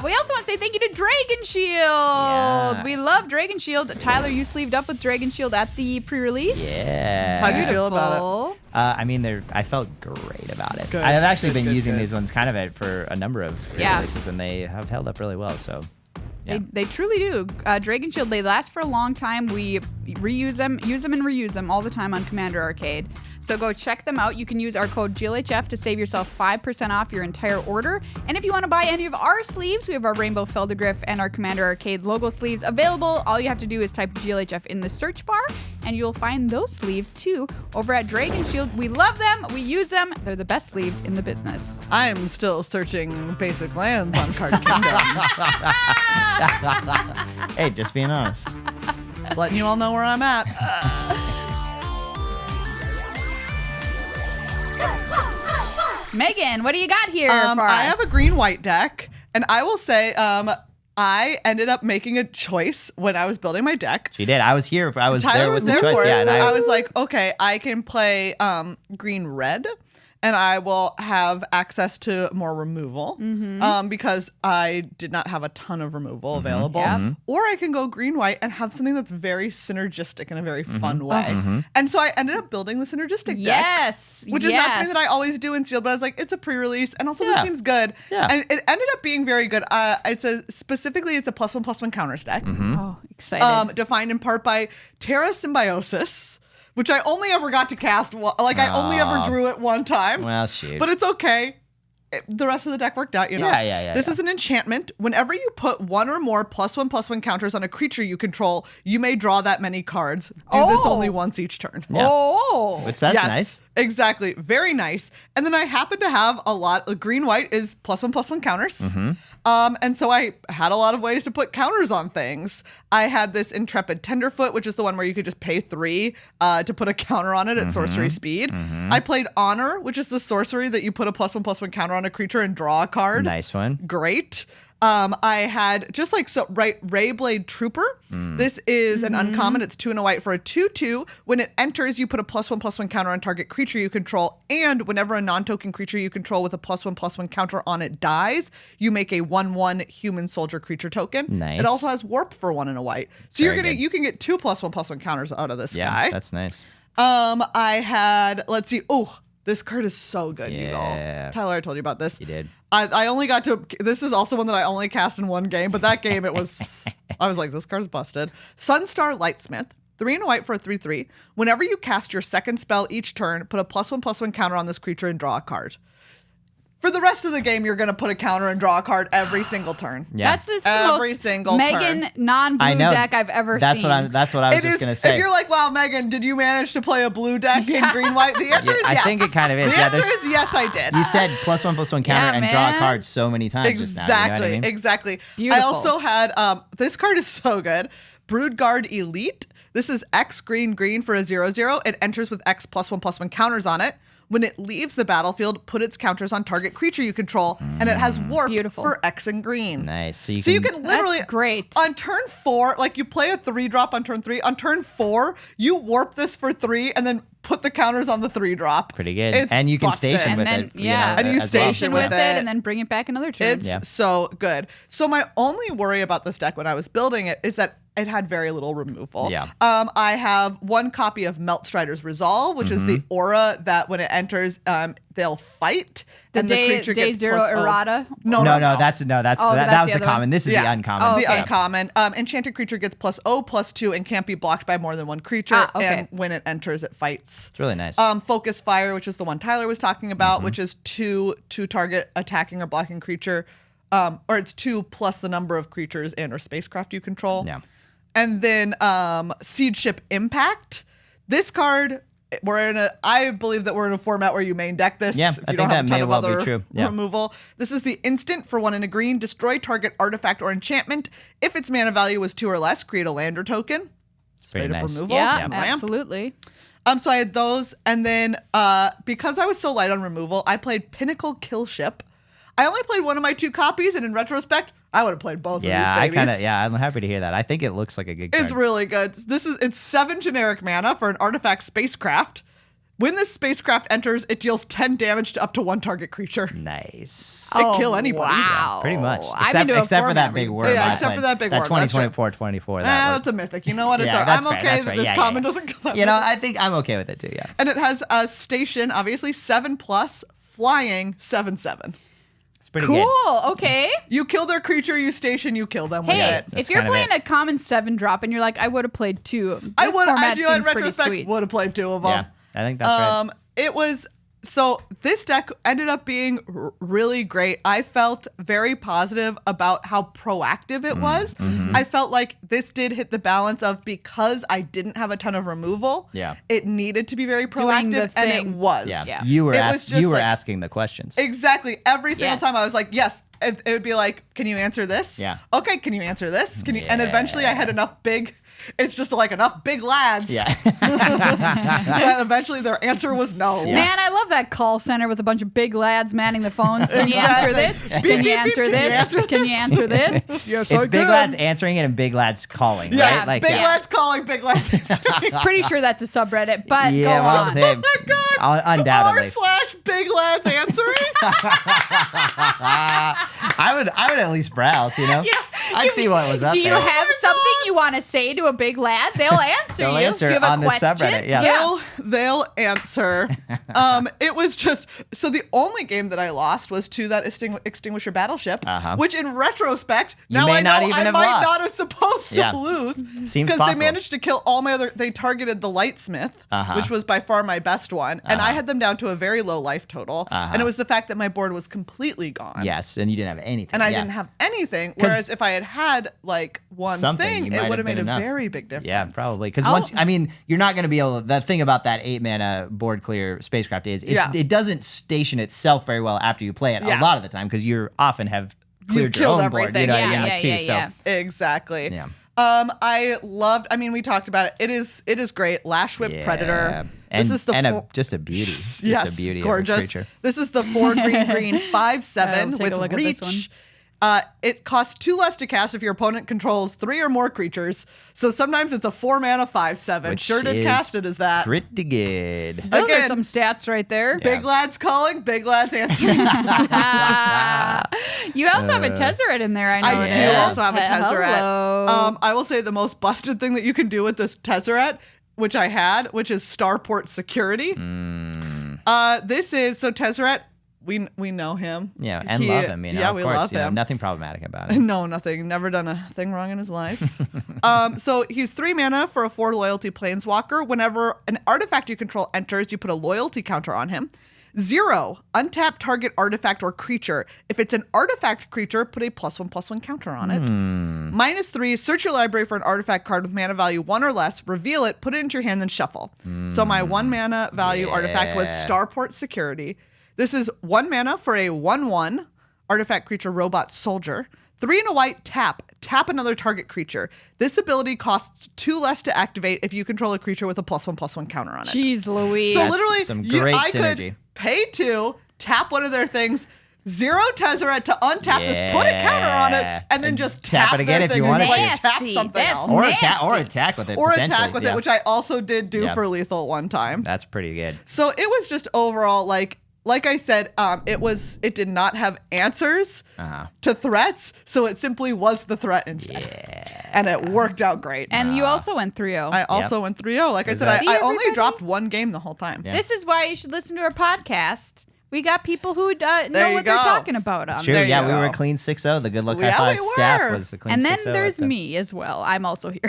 A: We also want to say thank you to Dragon Shield.
C: Yeah.
A: We love Dragon Shield. Tyler, you sleeved up with Dragon Shield at the pre-release.
C: Yeah.
B: How'd you feel about it?
A: Beautiful.
C: I mean, I felt great about it.
B: Good.
C: I've actually
B: Good,
C: been using
B: good.
C: these ones kind of for a number of releases, and they have held up really well. So, yeah.
A: They truly do. Dragon Shield, they last for a long time. We reuse them, use them and reuse them all the time on Commander Arcade. So go check them out. You can use our code GLHF to save yourself 5% off your entire order. And if you want to buy any of our sleeves, we have our Rainbow Feldegriff and our Commander Arcade logo sleeves available. All you have to do is type GLHF in the search bar, and you'll find those sleeves too over at Dragon Shield. We love them. We use them. They're the best sleeves in the business.
B: I'm still searching basic lands on Card Kingdom.
C: Hey, just being honest.
B: Just letting you all know where I'm at.
A: Megan, what do you got here for
B: I
A: us?
B: have a green-white deck, and I will say I ended up making a choice when I was building my deck.
C: She did. I was here. I was
B: Tyler
C: there
B: was
C: with the
B: there
C: choice.
B: for it.
C: Yeah, and
B: I was like, okay, I can play green-red, and I will have access to more removal because I did not have a ton of removal available.
A: Yep.
B: Or I can go green-white and have something that's very synergistic in a very fun way. And so I ended up building the synergistic deck.
A: Yes.
B: Which is not something that I always do in Sealed, but I was like, it's a pre-release, and also this
C: Yeah.
B: seems good.
C: Yeah.
B: And it ended up being very good. It's a +1/+1 counters deck.
A: Oh, excited.
B: Defined in part by Terra Symbiosis, which I only ever got to cast. I only ever drew it one time.
C: Well, shoot.
B: But it's okay. The rest of the deck worked out, you know.
C: Yeah.
B: This is an enchantment. Whenever you put one or more +1/+1 counters on a creature you control, you may draw that many cards. Do this only once each turn.
C: Yeah.
A: Oh.
C: Which that's
B: Yes,
C: nice.
B: Exactly. Very nice. And then I happen to have a lot of green-white is +1/+1 counters. And so I had a lot of ways to put counters on things. I had this Intrepid Tenderfoot, which is the one where you could just pay 3 to put a counter on it at sorcery speed. I played Honor, which is the sorcery that you put a +1/+1 counter on a creature and draw a card.
C: Nice one.
B: Great. I had Rayblade Trooper. This is an uncommon. It's 2 and a white for a 2/2. When it enters, you put a +1/+1 counter on target creature you control. And whenever a non-token creature you control with a +1/+1 counter on it dies, you make a 1/1 human soldier creature token.
C: Nice.
B: It also has Warp for 1 and a white. So
C: Very good.
B: you can get 2 +1/+1 counters out of this
C: Yeah,
B: guy.
C: that's nice.
B: I had, let's see. Oh, this card is so good, you
C: Yeah.
B: all. Tyler, I told you about this.
C: You did.
B: I only got to, this is also one that I only cast in one game, but that game I was like, this card's busted. Sunstar Lightsmith, 3 and a white for a 3/3. Whenever you cast your second spell each turn, put a +1/+1 counter on this creature and draw a card. For the rest of the game, you're going to put a counter and draw a card every single turn.
C: Yeah.
A: That's the
B: Every
A: most
B: single
A: Megan
B: turn.
A: non-blue
C: I know.
A: deck I've ever
C: That's
A: seen.
C: That's what I was
B: It
C: just
B: is,
C: gonna say.
B: if you're like, wow, Megan, did you manage to play a blue deck in green-white? The answer is
C: I
B: yes.
C: think it kind of is.
B: The
C: Yeah,
B: answer
C: there's-
B: is yes, I did.
C: You said +1/+1 counter
A: Yeah,
C: and draw a
A: man.
C: card so many times just now. You know what I mean?
B: Exactly.
A: Beautiful.
B: I also had this card is so good. Broodguard Elite. This is X green for a 0/0. It enters with X +1/+1 counters on it. When it leaves the battlefield, put its counters on target creature you control, and it has Warp
A: Beautiful.
B: for X and green.
C: Nice. So
B: You can literally
A: That's great.
B: on turn 4, like you play a 3-drop on turn 3. On turn 4, you warp this for 3, and then put the counters on the 3-drop.
C: Pretty good.
B: It's
C: And you can
B: busted.
C: station
A: and
C: with
A: then
C: it.
B: And you
C: as well.
B: station with
A: with it
B: it.
A: and then bring it back another turn.
B: It's so good. So my only worry about this deck when I was building it is that it had very little removal.
C: Yeah.
B: I have one copy of Meltstrider's Resolve, which is the aura that when it enters, they'll fight.
A: The
B: and
A: day-
B: the creature
A: day
B: gets
A: zero
B: +0.
A: errata?
B: No.
C: That's
A: Oh,
C: that
A: that's
C: was
A: the
C: the
A: other
C: common.
A: one?
C: This is the uncommon.
A: Oh,
B: The
A: okay.
B: uncommon. Enchanted creature gets +0/+2 and can't be blocked by more than one creature.
A: Okay.
B: And when it enters, it fights.
C: It's really nice.
B: Focus Fire, which is the one Tyler was talking about, which is 2 target attacking or blocking creature. or it's 2 plus the number of creatures and or spacecraft you control.
C: Yeah.
B: And then Siege Ship Impact. This card, I believe that we're in a format where you main deck this.
C: Yeah,
B: if you
C: I
B: don't
C: think
B: have
C: that
B: a ton
C: may
B: of
C: well be
B: other
C: true. Yeah.
B: removal. This is the instant for 1 and a green. Destroy target artifact or enchantment. If its mana value was 2 or less, create a land or token.
C: Pretty
B: Straight up
C: nice.
B: removal.
A: Yeah,
B: Wham.
A: absolutely.
B: So I had those, and then because I was so light on removal, I played Pinnacle Kill Ship. I only played one of my 2 copies, and in retrospect, I would have played both of these babies.
C: I'm happy to hear that. I think it looks like a good card.
B: It's really good. It's 7 generic mana for an artifact spacecraft. When this spacecraft enters, it deals 10 damage to up to 1 target creature.
C: Nice.
B: It kill anybody.
A: Wow.
C: Pretty much.
A: I've been to a
C: Except for that
A: format
C: big
A: review.
C: word.
B: Yeah, except for that big
C: that
B: word.
C: 2024.
B: That's a mythic. You know what?
C: Yeah,
B: I'm
C: that's
B: okay
C: fair, that's
B: that
C: fair.
B: this
C: Yeah,
B: common
C: yeah.
B: doesn't kill that
C: You know,
B: mythic.
C: I think I'm okay with it too, yeah.
B: And it has a station, obviously 7 plus, flying 7/7.
C: It's pretty good.
A: Cool. Okay.
B: You kill their creature, you station, you kill them with
A: Hey,
B: it.
C: That's
A: if you're
C: kind of
A: playing
C: it.
A: a common 7 drop and you're like, I would have played 2.
B: I
A: this
B: would,
A: format
B: in
A: seems pretty
B: retrospect,
A: sweet.
B: would have played 2 of them.
C: Yeah, I think that's right.
B: It was so this deck ended up being really great. I felt very positive about how proactive it was.
C: Mm-hmm.
B: I felt like this did hit the balance of, because I didn't have a ton of removal.
C: Yeah.
B: It needed to be very
A: Doing the
B: proactive, and it
A: thing.
B: was.
C: Yeah.
A: Yeah.
C: You were
B: It was just like-
C: asking the questions.
B: Exactly. Every single
A: Yes.
B: time I was like, yes. It would be like, can you answer this?
C: Yeah.
B: Okay, can you answer this? Can you? And
C: Yeah.
B: eventually I had enough big, it's just like enough big lads.
C: Yeah.
B: That eventually their answer was no.
C: Yeah.
A: Man, I love that call center with a bunch of big lads manning the phones. Can you answer
B: Exactly.
A: this?
B: Beep,
A: Can you
B: beep,
A: answer
B: beep. Can you
A: this?
B: answer
A: Can you answer this? Yes,
C: It's big lads answering it and big lads calling,
B: Yeah,
C: right? Like,
B: big
C: yeah.
B: lads calling, big lads answering.
A: Pretty sure that's a subreddit, but
C: Yeah,
A: go
C: well,
A: on.
C: they-
B: Oh my God.
C: undoubtedly.
B: r/big lads answering.
C: I would at least browse, you know?
A: Yeah.
C: I'd see what was up
A: Do you
C: there.
A: have something you want to say to a big lad? They'll answer
C: They'll
A: you.
C: answer
A: Do you have a
C: on the
A: question?
C: subreddit, yeah.
B: They'll answer. It was just, so the only game that I lost was to that Extinguisher Battleship, which in retrospect, now
C: may
B: I know
C: not even
B: I
C: have
B: might
C: lost.
B: not have supposed to
C: Yeah.
B: lose.
C: Seems
B: Because they
C: possible.
B: managed to kill all my other, they targeted the Lightsmith, which was by far my best one. And I had them down to a very low life total. And it was the fact that my board was completely gone.
C: Yes, and you didn't have anything.
B: And I
C: yeah.
B: didn't have anything. Whereas if I had had like one
C: Something,
B: thing,
C: you
B: it
C: might
B: would have
C: been
B: made
C: enough.
B: a very big difference.
C: Yeah, probably. Because
A: Oh.
C: once, I mean, you're not going to be able to, the thing about that 8 mana board clear spacecraft is it doesn't station itself very well after you play it
B: Yeah.
C: a lot of the time because you often have cleared your
B: killed
C: own board.
B: everything.
C: You know,
A: Yeah,
C: yeah,
A: yeah,
C: too,
A: yeah,
C: so,
A: yeah.
B: Exactly.
C: Yeah.
B: I mean, we talked about it. It is great. Lash Whip
C: Yeah.
B: Predator.
C: And,
B: This is the
C: just a beauty. Just
B: yes,
C: a beauty
B: gorgeous.
C: of a creature.
B: This is the 4 green 5/7
A: I'll take
B: with
A: a look at this
B: reach. It costs 2 less to cast if your opponent controls 3 or more creatures. So sometimes it's a 4 mana 5/7.
C: Which
B: Sure did
C: is
B: cast it as that.
C: Pretty good.
A: Those are
B: Again,
A: some stats right there.
B: Big lads calling, big lads answering.
A: You also have a Tezzeret in there, I know.
B: I do also have a Tezzeret.
A: Hello.
B: I will say the most busted thing that you can do with this Tezzeret, which I had, which is Starport Security. This is, so Tezzeret, we know him.
C: Yeah, and love him, you know.
B: Yeah,
C: of
B: we
C: course,
B: love
C: you know,
B: him.
C: nothing problematic about it.
B: No, nothing. Never done a thing wrong in his life. So he's 3 mana for a 4 loyalty planeswalker. Whenever an artifact you control enters, you put a loyalty counter on him. 0, untap target artifact or creature. If it's an artifact creature, put a +1/+1 counter on it. -3, search your library for an artifact card with mana value 1 or less, reveal it, put it into your hand, then shuffle. So my 1 mana value artifact was Starport Security. This is 1 mana for a 1/1 artifact creature robot soldier. 3 and a white, tap another target creature. This ability costs 2 less to activate if you control a creature with a +1/+1 counter on it.
A: Jeez Louise.
B: So
C: That's
B: literally,
C: some great
B: I
C: synergy.
B: could pay 2, tap one of their things, 0 Tezzeret to untap this, put a counter on it, and then
C: And
B: just
C: tap
B: tap
C: it again
B: their
C: if
B: thing
C: you
B: and
C: wanted to.
B: like tap
A: Nasty.
B: something
A: That's
B: else.
C: Or
A: nasty.
C: attack with it.
B: Or
C: potentially.
B: attack with
C: Yeah.
B: it, which I also did do
C: Yeah.
B: for lethal one time.
C: That's pretty good.
B: So it was just overall like I said, it did not have answers to threats, so it simply was the threat instead. And it worked out great.
A: And you also went 3-0.
B: I also went 3-0. Like I said,
A: See,
B: I only
A: everybody?
B: dropped 1 game the whole time.
C: Yeah.
A: This is why you should listen to our podcast. We got people who know
B: you
A: what they're
B: go.
A: talking about on
C: True,
B: There
C: yeah,
B: you
C: we were
B: go.
C: clean 6-0. The Good Luck
B: Yeah,
C: High Five
B: we
C: staff
B: were.
C: was a clean
A: And then
C: 6-0.
A: there's
C: so-
A: me as well. I'm also here.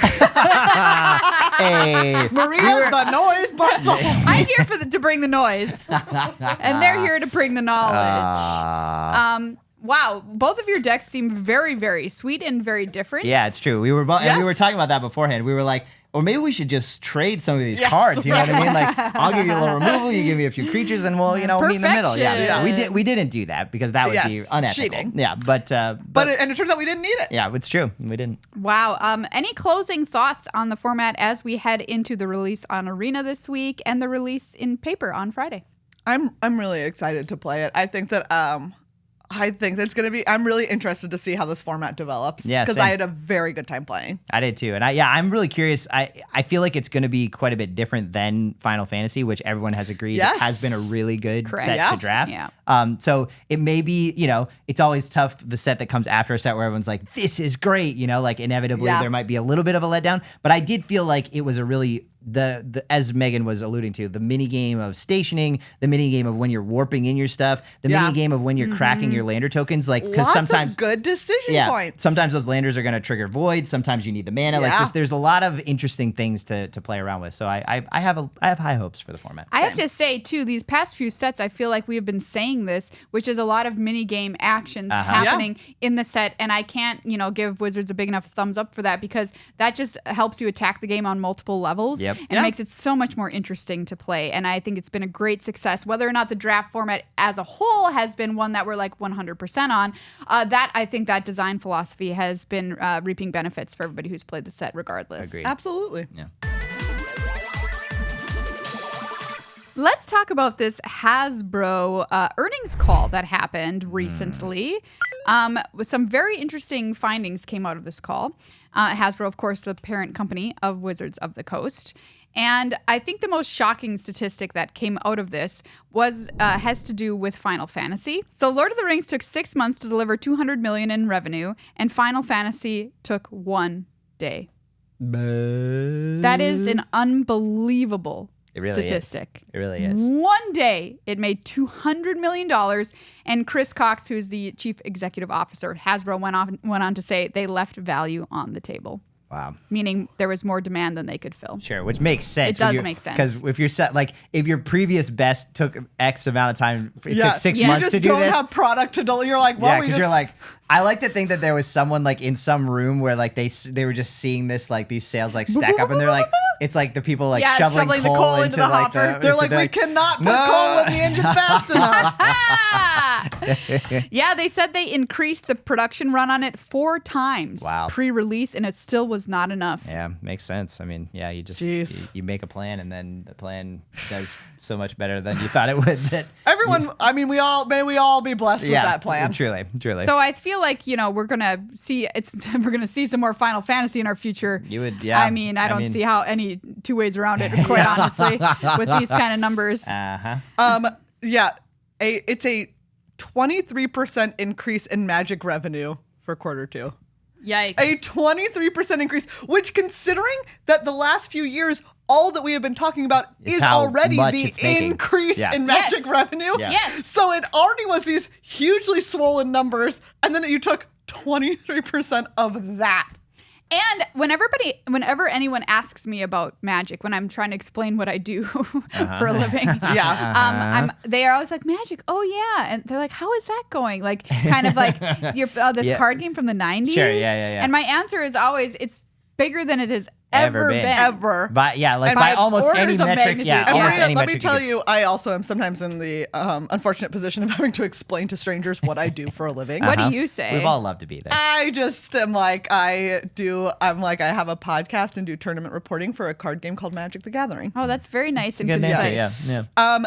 C: Hey.
B: Maria, the noise bubble.
A: I'm here to bring the noise, and they're here to bring the knowledge. Wow, both of your decks seem very, very sweet and very different.
C: Yeah, it's true. We were and we were
B: Yes.
C: talking about that beforehand. We were like, or maybe we should just trade some of these
B: Yes,
C: cards. You know what I
B: right.
C: mean? Like, I'll give you a little removal, you give me a few creatures, and we'll, meet in the middle. Yeah,
A: Perfection.
C: we didn't do that because that would be
B: Yes,
C: unethical.
B: cheating.
C: Yeah, but
B: And it turns out we didn't need it.
C: yeah, it's true. We didn't.
A: Wow. Any closing thoughts on the format as we head into the release on Arena this week and the release in paper on Friday?
B: I'm really excited to play it. I think that it's going to be. I'm really interested to see how this format develops.
C: Yeah,
B: because
C: same.
B: I had a very good time playing.
C: I did too, and I'm really curious. I feel like it's going to be quite a bit different than Final Fantasy, which everyone has agreed
B: Yes.
C: has been a really good
A: Correct.
C: set
B: Yeah.
C: to draft.
A: Yeah.
C: So it may be, it's always tough, the set that comes after a set where everyone's like, this is great, like inevitably
B: Yeah.
C: there might be a little bit of a letdown. But I did feel like it was a really the as Megan was alluding to, the mini game of stationing, the mini game of when you're warping in your stuff, the
B: Yeah.
C: mini game of when you're cracking your lander tokens, like because
B: Lots
C: sometimes
B: of good decision points.
C: sometimes those landers are going to trigger voids. Sometimes you need the mana. Like
B: Yeah.
C: just there's a lot of interesting things to play around with. So I have high hopes for the format.
A: I have to say, too, these past few sets, I feel like we have been saying this, which is a lot of mini game actions happening in the set. And I can't, give Wizards a big enough thumbs up for that because that just helps you attack the game on multiple levels.
C: Yep.
A: And
B: Yeah.
A: makes it so much more interesting to play. And I think it's been a great success. Whether or not the draft format as a whole has been one that we're like 100% on, I think that design philosophy has been reaping benefits for everybody who's played the set regardless.
C: Agreed.
B: Absolutely.
C: Yeah.
A: Let's talk about this Hasbro earnings call that happened recently. With some very interesting findings came out of this call. Hasbro, of course, the parent company of Wizards of the Coast. And I think the most shocking statistic that came out of this has to do with Final Fantasy. So Lord of the Rings took 6 months to deliver $200 million in revenue, and Final Fantasy took 1 day. That is an unbelievable statistic.
C: It really is.
A: 1 day, it made $200 million. And Chris Cox, who's the chief executive officer of Hasbro, went on to say they left value on the table.
C: Wow.
A: Meaning there was more demand than they could fill.
C: Sure, which makes sense.
A: It does make sense.
C: Because if you're set, like, if your previous best took X amount of time, it took 6
A: Yeah.
C: months
B: You
C: to
B: just
C: do
B: don't
C: this.
B: have product to deliver. You're like, well,
C: Yeah,
B: we
C: because
B: just
C: you're like, I like to think that there was someone like in some room where like they were just seeing this like these sales like stack up, and they're like, it's like the people like
A: Yeah,
C: shoveling
A: the
C: coal
A: coal
C: into
A: into the
C: like
A: hopper.
B: they're like, we cannot put coal in the engine fast enough.
A: Yeah, they said they increased the production run on it 4 times
C: Wow.
A: pre-release, and it still was not enough.
C: Yeah, makes sense. I mean, yeah, you just you make a plan, and then the plan does so much better than you thought it would. That
B: Everyone, I mean, we all be blessed with that plan.
C: Truly.
A: So I feel like we're gonna see some more Final Fantasy in our future.
C: You would, yeah.
A: I mean, I don't see how any two ways around it, quite honestly, with these kind of numbers.
B: It's a 23% increase in Magic revenue for quarter 2.
A: Yikes!
B: A 23% increase, which considering that the last few years, all that we have been talking about
C: Is
B: is
C: how
B: already
C: much
B: the
C: it's making.
B: increase
C: Yeah.
B: in Magic
A: Yes.
B: revenue.
C: Yeah.
A: Yes.
B: So it already was these hugely swollen numbers, and then you took 23% of that.
A: And whenever anyone asks me about Magic, when I'm trying to explain what I do for a living, they are always like, Magic, oh yeah, and they're like, how is that going? Like, kind of like this card game from the 90s.
C: Sure, yeah.
A: And my answer is always, it's bigger than it has ever been.
B: Ever.
C: But yeah, like
B: And
C: by
B: by
C: almost any
A: orders of
C: metric,
A: magnitude.
C: yeah,
A: And
C: almost
B: Maria,
C: any
B: let
C: metric.
B: me tell you, I also am sometimes in the unfortunate position of having to explain to strangers what I do for a living.
A: What do you say?
C: We've all loved to be there.
B: I just am like, I have a podcast and do tournament reporting for a card game called Magic the Gathering.
A: Oh, that's very nice and
C: Good
A: concise.
C: answer, yeah.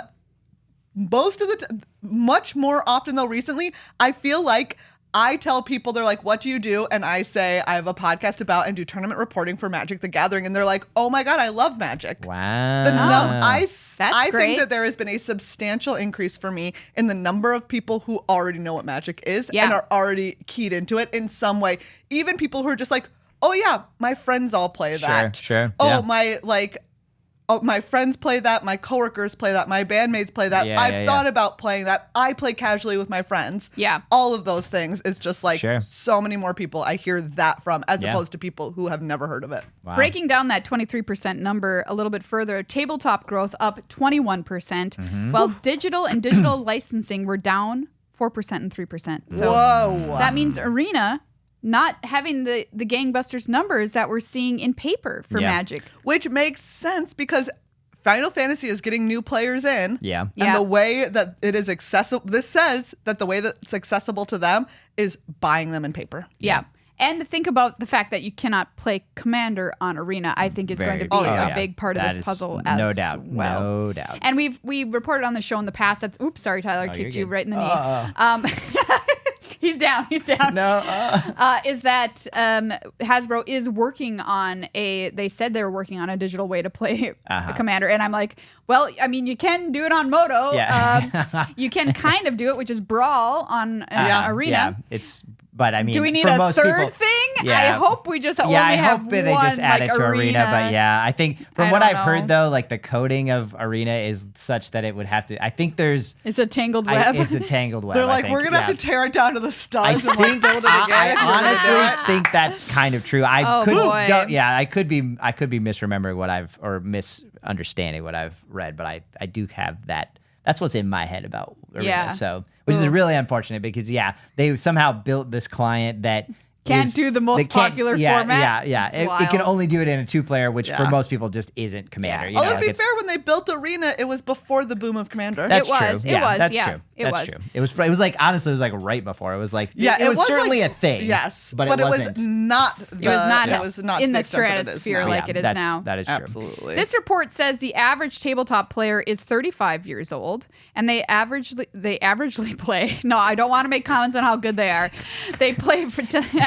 B: Most of the much more often though recently, I feel like I tell people, they're like, what do you do? And I say, I have a podcast about and do tournament reporting for Magic the Gathering. And they're like, oh my God, I love Magic.
C: Wow.
B: I
A: great.
B: think that there has been a substantial increase for me in the number of people who already know what Magic is
A: Yeah.
B: and are already keyed into it in some way. Even people who are just like, oh yeah, my friends all play that.
C: Sure,
B: Oh,
C: yeah.
B: my friends play that. My coworkers play that. My bandmates play that. I've thought about playing that. I play casually with my friends.
A: Yeah.
B: All of those things. It's just like
C: Sure.
B: so many more people I hear that from as
C: Yeah.
B: opposed to people who have never heard of it.
C: Wow.
A: Breaking down that 23% number a little bit further, tabletop growth up 21%, while digital and digital licensing were down 4% and 3%. So
B: Whoa.
A: that means Arena not having the gangbusters numbers that we're seeing in paper for Magic.
B: Which makes sense because Final Fantasy is getting new players in.
C: Yeah.
B: And the way that it is accessible, this says that the way that it's accessible to them is buying them in paper.
A: Yeah. And to think about the fact that you cannot play Commander on Arena, I think is going to be a big part of this puzzle as
C: no doubt,
A: well.
C: No doubt.
A: And we reported on the show in the past that, oops, sorry, Tyler, kicked you right in the knee. He's down.
C: No.
A: Is that Hasbro is working on they said they were working on a digital way to play a Commander. And I'm like, well, I mean, you can do it on Moto.
C: Yeah.
A: You can kind of do it, which is Brawl on Arena.
C: Yeah, but I mean,
A: do we need
C: for
A: a
C: most
A: third
C: people,
A: thing?
C: Yeah.
A: I hope we just only
C: I
A: have
C: hope
A: one,
C: they just add
A: like,
C: it to Arena. But yeah, I think from what I've heard though, like the coding of Arena is such that it would have to. I think there's.
A: It's a tangled web.
C: It's a tangled web.
B: They're like, we're gonna have to tear it down to the studs and like build it again.
C: I honestly think that's kind of true. I could be misremembering what I've or misunderstanding what I've read, but I do have that. That's what's in my head about Arena.
A: Yeah.
C: So, which is really unfortunate because they somehow built this client that
A: can't do the most popular format.
C: Yeah. It can only do it in a 2-player, which for most people just isn't Commander.
B: Yeah. Although to be fair, when they built Arena, it was before the boom of Commander.
C: That's true.
A: That's true.
C: It was like honestly, it was like right before. It was like it was certainly
B: like,
C: a thing.
B: Yes,
C: but it wasn't.
B: Was not.
A: It was not in the stratosphere like it is now.
C: That is true.
B: Absolutely.
A: This report says the average tabletop player is 35 years old, and they averagely play. No, I don't want to make comments on how good they are. They play for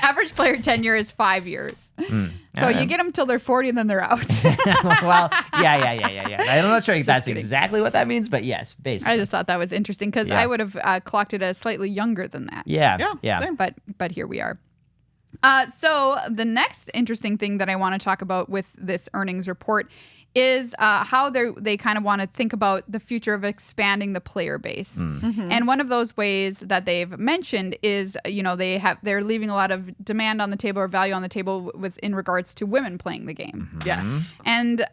A: average player tenure is 5 years. So you get them till they're 40 and then they're out.
C: Well, yeah. I'm not sure if that's exactly what that means, but yes, basically.
A: I just thought that was interesting because I would have clocked it as slightly younger than that.
C: Yeah.
B: Same.
A: But here we are. So the next interesting thing that I want to talk about with this earnings report is how they kind of want to think about the future of expanding the player base. And one of those ways that they've mentioned is, they're leaving a lot of demand on the table or value on the table in regards to women playing the game.
B: Yes.
A: And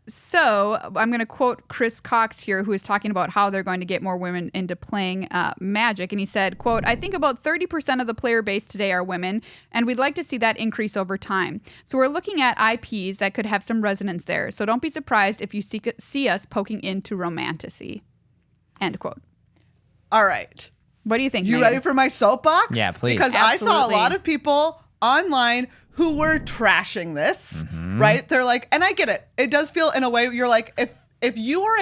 A: so I'm going to quote Chris Cox here, who is talking about how they're going to get more women into playing Magic. And he said, quote, "I think about 30% of the player base today are women, and we'd like to see that increase over time. So we're looking at IPs that could have some resonance there. So don't be surprised if you see us poking into romantasy." End quote.
B: All right.
A: What do you think?
B: You
A: Megan?
B: ready for my soapbox?
C: Yeah, please.
B: Because I saw a
A: Absolutely.
B: lot of people online who were trashing this, right? They're like, and I get it. It does feel in a way you're like, if you are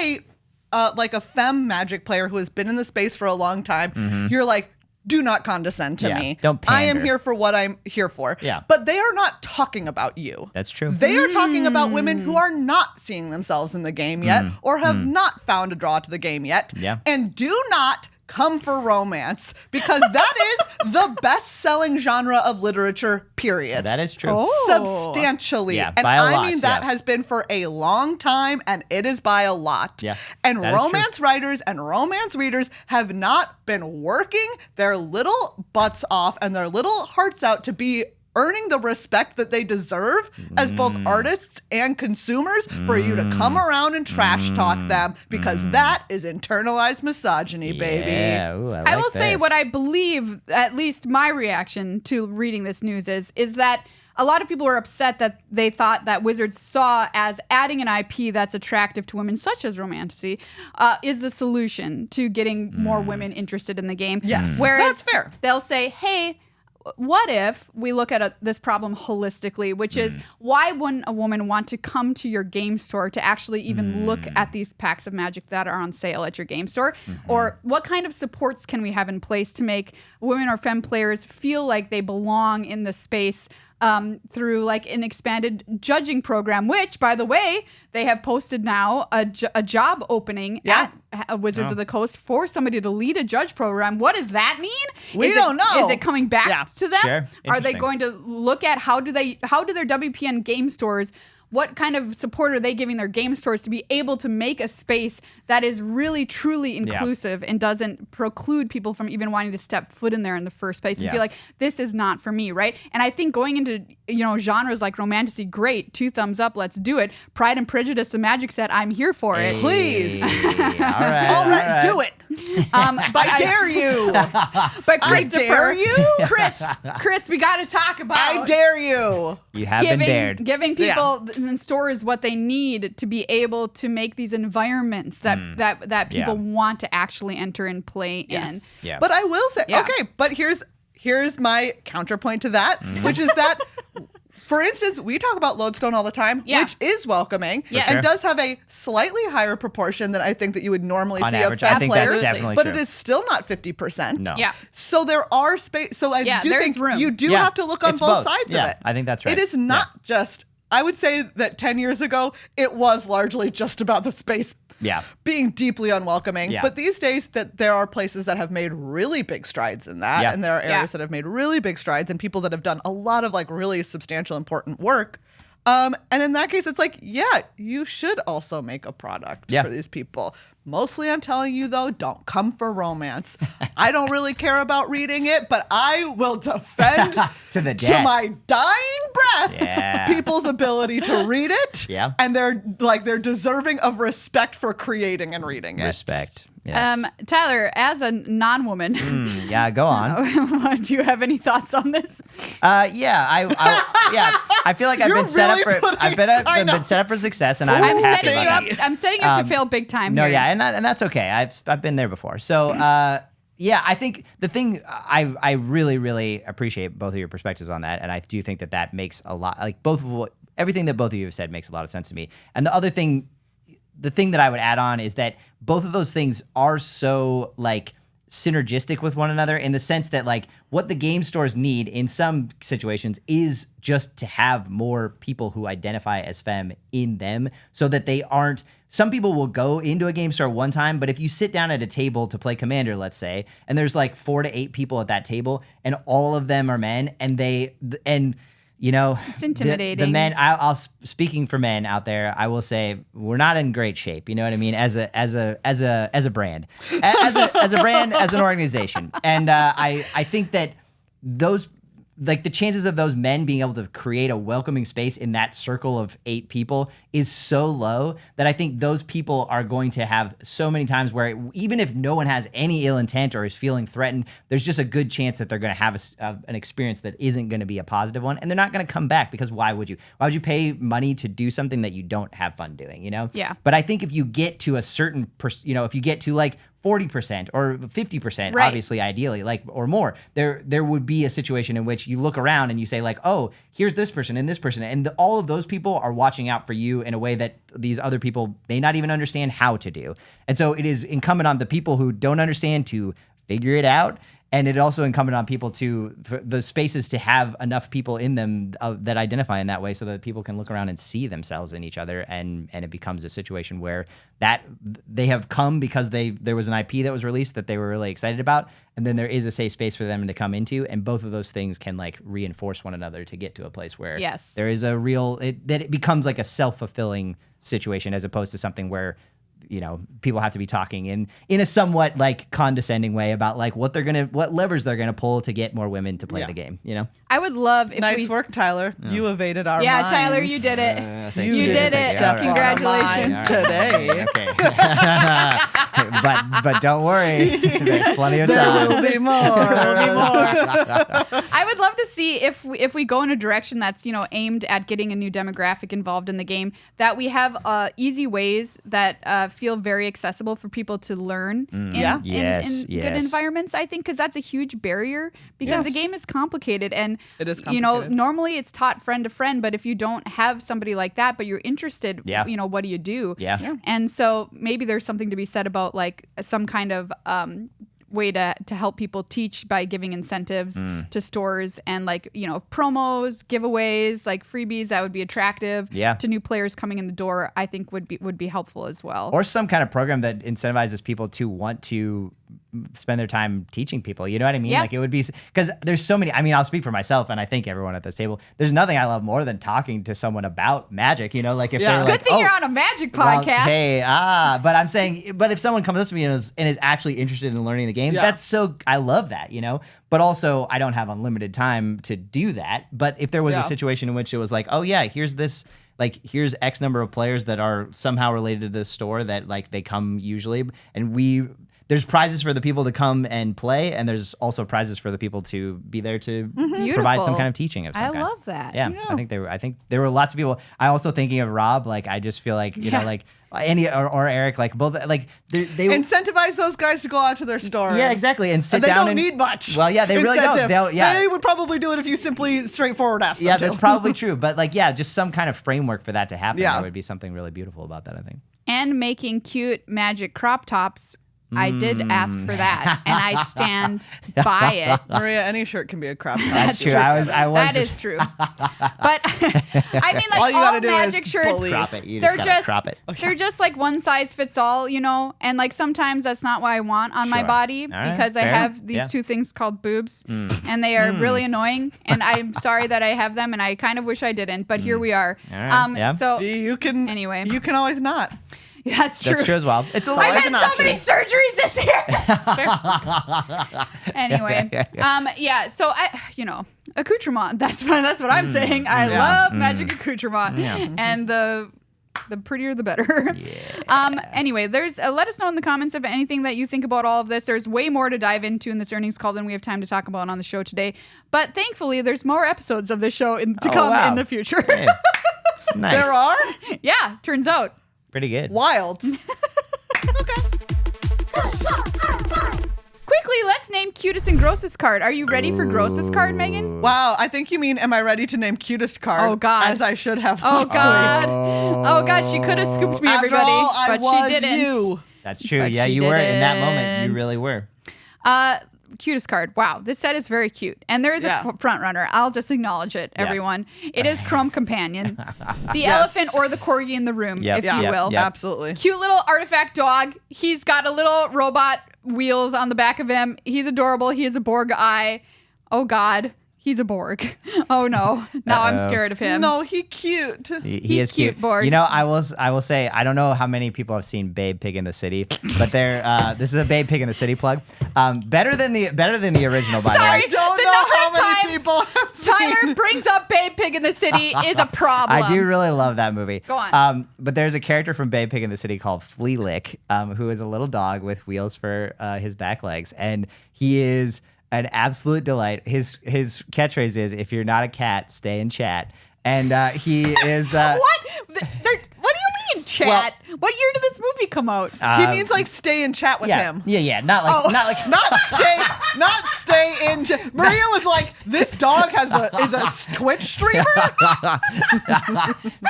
B: a femme Magic player who has been in the space for a long time, you're like, do not condescend to me.
C: Don't
B: I am
C: pander.
B: here for what I'm here for.
C: Yeah.
B: But they are not talking about you.
C: That's true.
B: They are talking about women who are not seeing themselves in the game yet or have not found a draw to the game yet.
C: Yeah.
B: And do not come for romance because that is the best-selling genre of literature, period.
C: That is true.
A: Oh.
B: Substantially.
C: Yeah,
B: and
C: by a
B: I
C: lot,
B: mean that
C: yeah.
B: has been for a long time and it is by a lot.
C: Yeah,
B: And
C: that is
B: romance writers and romance readers have not been working their little butts off and their little hearts out to be earning the respect that they deserve as both artists and consumers for you to come around and trash talk them because that is internalized misogyny, baby.
C: Yeah, ooh,
A: I will say
C: this.
A: what I believe, at least my reaction to reading this news is that a lot of people were upset that they thought that Wizards saw as adding an IP that's attractive to women, such as romantasy, is the solution to getting more women interested in the game.
B: Yes,
A: Whereas
B: that's fair.
A: They'll say, hey, what if we look at this problem holistically, which is why wouldn't a woman want to come to your game store to actually even look at these packs of Magic that are on sale at your game store? Or what kind of supports can we have in place to make women or femme players feel like they belong in the space through like an expanded judging program, which, by the way, they have posted now a job opening at Wizards of the Coast for somebody to lead a judge program. What does that mean?
B: We don't know.
A: Is it coming back to them?
C: Sure.
A: Are they
C: Interesting.
A: going to look at how do their WPN game stores, what kind of support are they giving their game stores to be able to make a space that is really truly inclusive and doesn't preclude people from even wanting to step foot in there in the first place and feel like this is not for me, right? And I think going into genres like romantasy, great, 2 thumbs up, let's do it. Pride and Prejudice, the Magic set, I'm here for it.
B: Please.
C: All right.
B: All right, do it.
A: But
B: I dare you.
A: But
B: I
A: Christopher,
B: dare you.
A: Chris, we got to talk about.
B: I dare you.
C: You have been dared.
A: Giving people in stores what they need to be able to make these environments that people want to actually enter and play in.
C: Yeah.
B: But I will say,
A: Yeah.
B: okay, but here's my counterpoint to that, which is that, for instance, we talk about Lodestone all the time, which is welcoming and does have a slightly higher proportion than I think that you would normally
C: On
B: see
C: average,
B: of fat
C: I think
B: players,
C: that's definitely
B: but
C: true.
B: it is still not 50%.
C: No.
A: Yeah.
B: So there are space. So I do
A: there
B: think
A: is room.
B: you do
C: Yeah.
B: have to look on
C: It's
B: both
C: both.
B: sides
C: Yeah,
B: of it.
C: I think that's right.
B: It is not just. I would say that 10 years ago, it was largely just about the space being deeply unwelcoming.
C: Yeah.
B: But these days, that there are places that have made really big strides in that,
C: Yeah.
B: and there are areas that have made really big strides, and people that have done a lot of like really substantial, important work. And in that case, it's like, yeah, you should also make a product for these people. Mostly, I'm telling you, though, don't come for romance. I don't really care about reading it, but I will defend
C: To the
B: to
C: death.
B: my dying breath
C: Yeah.
B: people's ability to read it.
C: Yeah.
B: And they're deserving of respect for creating and reading it.
C: Respect. Yes.
A: Tyler, as a non-woman,
C: Yeah, go on.
A: do you have any thoughts on this?
C: I feel like I've
B: You're
C: been set
B: really
C: up for
B: putting-
C: I've been set up for success, and I'm happy about that.
A: I'm setting up to fail big time.
C: No,
A: here.
C: yeah, and that's okay. I've been there before. So, I think the thing I really appreciate both of your perspectives on that, and I do think that makes a lot, like everything that both of you have said makes a lot of sense to me. And the thing that I would add on is that both of those things are so like synergistic with one another in the sense that like what the game stores need in some situations is just to have more people who identify as femme in them, so that they aren't. Some people will go into a game store one time, but if you sit down at a table to play Commander, let's say, and there's like 4 to 8 people at that table, and all of them are men, and you know,
A: it's intimidating.
C: The men, I'll speaking for men out there, I will say we're not in great shape. You know what I mean? As a brand, as a brand, as an organization, and I think that those. Like the chances of those men being able to create a welcoming space in that circle of 8 people is so low that I think those people are going to have so many times where even if no one has any ill intent or is feeling threatened, there's just a good chance that they're going to have an experience that isn't going to be a positive one, and they're not going to come back, because why would you? Why would you pay money to do something that you don't have fun doing, you know?
A: Yeah.
C: But I think if you get to a certain, if you get to like 40% or 50%,
A: Right.
C: obviously, ideally, like, or more, there would be a situation in which you look around and you say like, oh, here's this person and this person, and all of those people are watching out for you in a way that these other people may not even understand how to do. And so it is incumbent on the people who don't understand to figure it out. And it also incumbent on people for the spaces to have enough people in them that identify in that way, so that people can look around and see themselves in each other, and it becomes a situation where that they have come because there was an IP that was released that they were really excited about, and then there is a safe space for them to come into, and both of those things can like reinforce one another to get to a place where there is a real that it becomes like a self-fulfilling situation, as opposed to something where, you know, people have to be talking in a somewhat like condescending way about like what levers they're gonna pull to get more women to play the game. You know,
A: I would love if
B: Nice work, Tyler. You evaded our
A: Yeah,
B: minds.
A: Tyler, you did it.
C: thank
A: You did it.
C: Thank you. All right.
A: Congratulations.
B: Today.
C: Okay, but don't worry, there's plenty of
B: There
C: time.
B: will be more.
A: I would love to see if we go in a direction that's, you know, aimed at getting a new demographic involved in the game, that we have easy ways that feel very accessible for people to learn in
C: Yes,
A: good environments, I think, because that's a huge barrier, because the game is complicated, and
B: It is
A: you know,
B: complicated.
A: normally it's taught friend to friend, but if you don't have somebody like that, but you're interested, you know, what do you do?
C: Yeah.
A: And so maybe there's something to be said about like some kind of way to help people teach by giving incentives to stores, and like, you know, promos, giveaways, like freebies that would be attractive to new players coming in the door, I think would be helpful as well.
C: Or some kind of program that incentivizes people to want to spend their time teaching people. You know what I mean?
A: Yeah.
C: Like it would be, because there's so many. I mean, I'll speak for myself, and I think everyone at this table. There's nothing I love more than talking to someone about Magic. You know, like if they're
A: Good
C: like,
A: thing you're on a Magic podcast.
C: Well, hey, but I'm saying, but if someone comes up to me and is actually interested in learning the game, that's so, I love that, you know? But also, I don't have unlimited time to do that. But if there was a situation in which it was like, oh yeah, here's this, like, here's X number of players that are somehow related to this store that like they come usually, and there's prizes for the people to come and play, and there's also prizes for the people to be there to provide
A: Beautiful.
C: some kind of teaching of some
A: I
C: kind.
A: love that.
C: Yeah, I think there were lots of people. I also thinking of Rob. Like I just feel like you know like Andy or Eric, like both, like they
B: incentivize those guys to go out to their store.
C: Yeah, exactly, and sit
B: And they
C: down
B: don't need much.
C: Well, yeah, they really don't.
B: incentive.
C: They'll,
B: They would probably do it if you simply straightforward asked them
C: yeah,
B: to.
C: that's probably true. But like, yeah, just some kind of framework for that to happen.
B: Yeah.
C: There would be something really beautiful about that, I think.
A: And making cute magic crop tops. I did ask for that, and I stand by it.
B: Maria, any shirt can be a crop top.
C: That's true. I was
A: That
C: just
A: is true. But I mean,
B: All
A: like
B: you
A: all
B: gotta do
A: magic
B: is
A: shirts,
B: believe.
C: crop it. You
A: they're
C: just gotta
A: just
C: crop it.
A: they're just like one size fits all, you know. And like sometimes that's not what I want on my
C: Sure.
A: body
C: All right,
A: because I
C: fair.
A: have these
C: Yeah.
A: two things called boobs, and they are really annoying. And I'm sorry that I have them, and I kind of wish I didn't. But here we are.
C: All right, yeah.
A: So
B: You can
A: Anyway.
B: You can always not.
A: that's true.
C: That's true as well. It's a
A: I've
C: it's
A: had
C: an
A: so
C: option.
A: many surgeries this year. Anyway, yeah. So accoutrement. That's what I'm saying. I love magic accoutrement, and the prettier the better. Anyway, there's let us know in the comments of anything that you think about all of this. There's way more to dive into in this earnings call than we have time to talk about on the show today. But thankfully, there's more episodes of this show to come
C: wow.
A: in the future.
C: Hey, nice.
B: There are
A: Yeah, turns out.
C: Pretty good.
B: wild.
A: Quickly, let's name cutest and grossest card. Are you ready for grossest card, Megan?
B: Wow, I think you mean, am I ready to name cutest card?
A: Oh, God.
B: As I should have.
A: Oh
B: last week.
A: God! Oh God! She could have scooped me,
B: After
A: everybody,
B: all, I
A: but
B: was
A: she didn't.
B: you.
C: That's true.
A: But
C: Yeah,
A: she
C: you were in that moment.
A: didn't.
C: You really were.
A: Cutest card. Wow, this set is very cute, and there is
B: Yeah.
A: a front runner. I'll just acknowledge it,
C: Yeah.
A: everyone. It is Chrome Companion, the
B: Yes.
A: elephant or the corgi in the room,
C: Yep.
A: if
C: Yeah.
A: you
C: Yep.
A: will.
C: Yep.
B: Absolutely.
A: Cute little artifact dog. He's got a little robot wheels on the back of him. He's adorable. He has a Borg eye. Oh God, he's a Borg. Oh no, now I'm scared of him.
B: No, he cute.
C: He
A: He's
C: is cute.
A: cute, Borg.
C: You know, I will say I don't know how many people have seen Babe Pig in the City, but this is a Babe Pig in the City plug. Better than the original, by the
A: Sorry,
C: way.
B: I don't
A: the
B: know
A: number
B: how
A: of
B: many
A: times
B: people have seen.
A: Tyler brings up Babe Pig in the City is a problem.
C: I do really love that movie.
A: Go on.
C: But there's a character from Babe Pig in the City called Flea Lick, who is a little dog with wheels for his back legs, and he is an absolute delight. His catchphrase is, "If you're not a cat, stay and chat." And he is
A: What? What do you mean, chat? What year did this movie come out?
B: He means like stay and chat with him.
C: Yeah, not like
B: Not stay in. Maria was like, this dog is a Twitch streamer.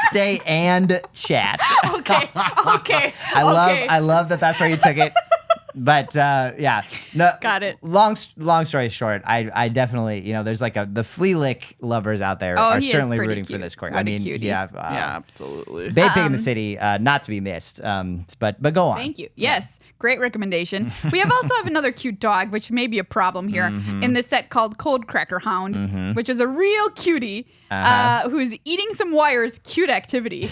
C: stay and chat.
A: Okay.
C: I love that. That's where you took it. But yeah, no.
A: Got it.
C: Long story short, I definitely, there's like the Flea Lick lovers out there are
A: he is
C: certainly
A: pretty
C: rooting
A: cute.
C: for this court.
A: What
C: I
A: a
C: mean,
A: cutie.
C: yeah,
B: Absolutely.
C: Babe Pig in the City, not to be missed. But go on.
A: Thank you. Yes, great recommendation. We also have another cute dog, which may be a problem here in this set called Cold Cracker Hound, which is a real cutie who's eating some wires. Cute activity.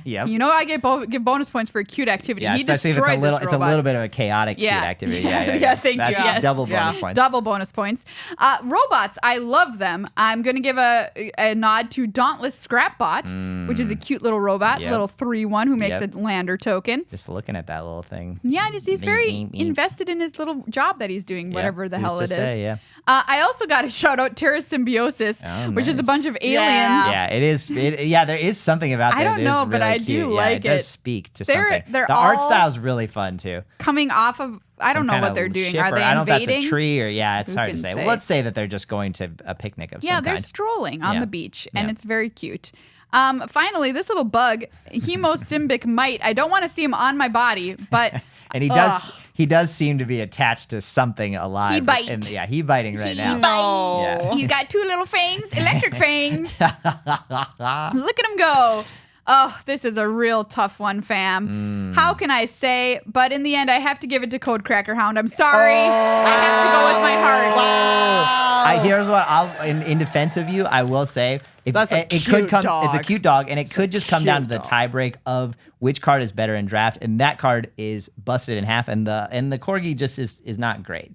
C: Yep.
A: You know, I give bonus points for a cute activity.
C: Yeah,
A: He
C: especially if
A: destroyed this robot.
C: it's a little bit of a chaotic cute activity. Yeah.
A: Yeah, thank you.
C: That's
A: Yes.
C: double bonus points.
A: Double bonus points. Robots, I love them. I'm going to give a nod to Dauntless Scrapbot, which is a cute little robot,
C: Yep.
A: little 3-1 who makes
C: Yep.
A: a lander token.
C: Just looking at that little thing.
A: Yeah, he's very
C: Meep.
A: invested in his little job that he's doing, whatever the
C: who's
A: hell
C: to
A: it is.
C: say, yeah.
A: I also got to shout out Terra Symbiosis,
C: Oh,
A: which is a
C: nice.
A: bunch of aliens.
C: Yeah, it is. There is something about
A: I
C: that.
A: don't
C: that is
A: know, but
C: really
A: I do
C: cute.
A: like
C: yeah, it.
A: it.
C: does speak to
A: They're-
C: something.
A: they're
C: The art
A: all-
C: style is really fun too.
A: Coming off of, I don't
C: Some
A: know
C: kinda
A: what they're doing.
C: ship
A: Are
C: or-
A: they
C: I don't know if
A: invading?
C: that's a tree or it's
A: Who
C: hard to
A: can
C: say.
A: say?
C: Well, let's say that they're just going to a picnic of
A: Yeah,
C: some
A: they're
C: kind.
A: strolling on
C: Yeah.
A: the beach, and
C: Yeah.
A: it's very cute. Finally, this little bug, Hemosymbic Mite. I don't want to see him on my body, but
C: And he does seem to be attached to something alive.
A: He bite.
C: And, yeah, he's biting right now.
B: No.
C: Yeah.
A: he's got 2 little fangs, electric fangs. Look at him go. Oh, this is a real tough one, fam. How can I say? But in the end, I have to give it to Code Cracker Hound. I'm sorry. I have to go with my heart.
C: Here's what in defense of you, I will say.
B: That's a
C: it
B: cute
C: could come.
B: dog.
C: It's a cute dog, and it could just come down to the
B: cute dog.
C: tiebreak of which card is better in draft, and that card is busted in half, and the corgi just is not great.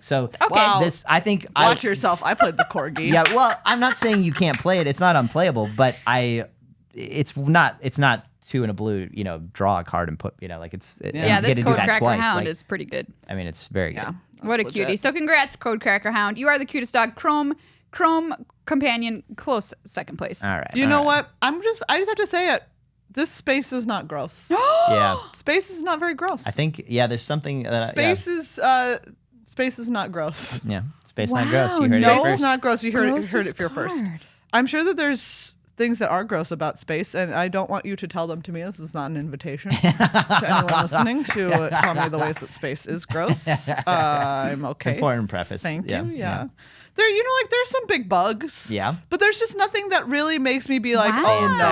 C: So.
A: Okay.
B: Wow.
C: This I think.
B: Watch yourself. I played the corgi.
C: Yeah. Well, I'm not saying you can't play it. It's not unplayable, but it's not 2 and a blue, draw a card and put, like it's
A: Yeah,
C: you
A: this
C: get to do that
A: Codecracker
C: twice.
A: Hound
C: Like,
A: is pretty good.
C: I mean, it's very good.
B: Yeah.
A: What a
B: That's
A: cutie.
B: legit.
A: So congrats, Codecracker Hound. You are the cutest dog. Chrome companion, close second place.
C: All right.
B: You know what? I just have to say it. This space is not gross.
C: Yeah.
B: Space is not very gross.
C: I think there's something that
B: space is not gross.
C: Yeah. Space not gross. You
A: Wow,
C: heard it
A: no.
B: Space
C: first.
B: is not gross. You heard it
A: Grossest
B: here first.
A: card.
B: I'm sure that there's things that are gross about space, and I don't want you to tell them to me. This is not an invitation to anyone listening to tell me the ways that space is gross. I'm okay.
C: It's important preface.
B: Thank
C: Yeah.
B: you. Yeah. There, there's some big bugs.
C: Yeah.
B: But there's just nothing that really makes me be like,
A: Wow.
B: oh no.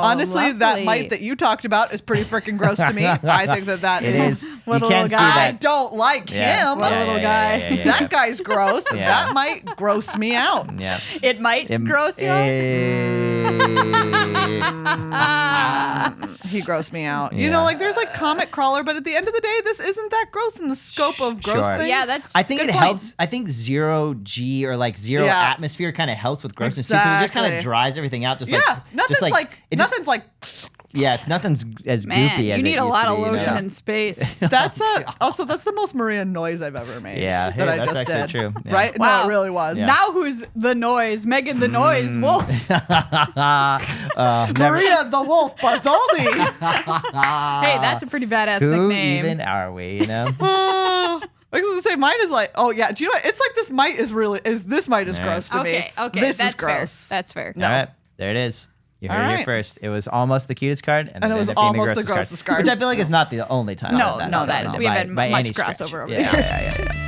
B: Honestly, that
A: Lovely.
B: mite that you talked about is pretty freaking gross to me. I think that
C: It
B: is.
C: is. You
A: What a
C: can
A: little
C: see
A: guy.
B: I
C: that.
B: don't like
C: Yeah.
B: him.
A: What a little guy.
C: Yeah.
B: That guy's gross. and
C: Yeah.
B: That might gross me out.
C: Yeah.
A: It might gross you out.
B: He grossed me out.
C: Yeah.
B: There's like Comet Crawler, but at the end of the day, this isn't that gross in the scope of gross
C: Sure.
B: things.
A: Yeah, that's
C: I think
A: good
C: it
A: point.
C: helps. I think 0G or like zero
B: Yeah.
C: atmosphere kind of helps with grossness too, because it just kind of
B: Exactly.
C: dries everything out. Just
B: Yeah,
C: like
B: nothing's
C: just
B: like
C: it just-
B: nothing's like.
C: Yeah, it's nothing's as
A: Man,
C: goopy as
A: you
C: it
A: need a
C: used
A: lot
C: to
A: of
C: be,
A: lotion
C: know?
A: in space.
B: That's the most Maria noise I've ever made.
C: Yeah, hey,
B: that I
C: that's
B: just
C: actually
B: did.
C: true. Yeah.
B: Right?
A: Wow.
B: No, it really was.
C: Yeah.
A: Now who's the noise? Megan the noise wolf.
C: Never-
B: Maria the Wolf Bartholdi.
A: Hey, that's a pretty badass
C: Who
A: nickname.
C: even are we?
B: I was gonna say mine is like, oh yeah. Do you know what? It's like this mite is
C: Yeah.
B: gross to me.
A: Okay,
B: This
A: that's
B: is gross.
A: fair. That's fair.
B: No.
C: All right, there it is. You heard
B: All
C: it here
B: right.
C: first. It was almost the cutest card, and
B: And
C: then
B: it was
C: ended up being
B: almost the grossest card.
C: which I feel like is not the only time.
A: No,
C: that's
A: no,
C: happened
A: that is. We haven't
C: by
A: much
C: any stretch.
A: crossover over
C: Yeah,
A: there.
C: yeah.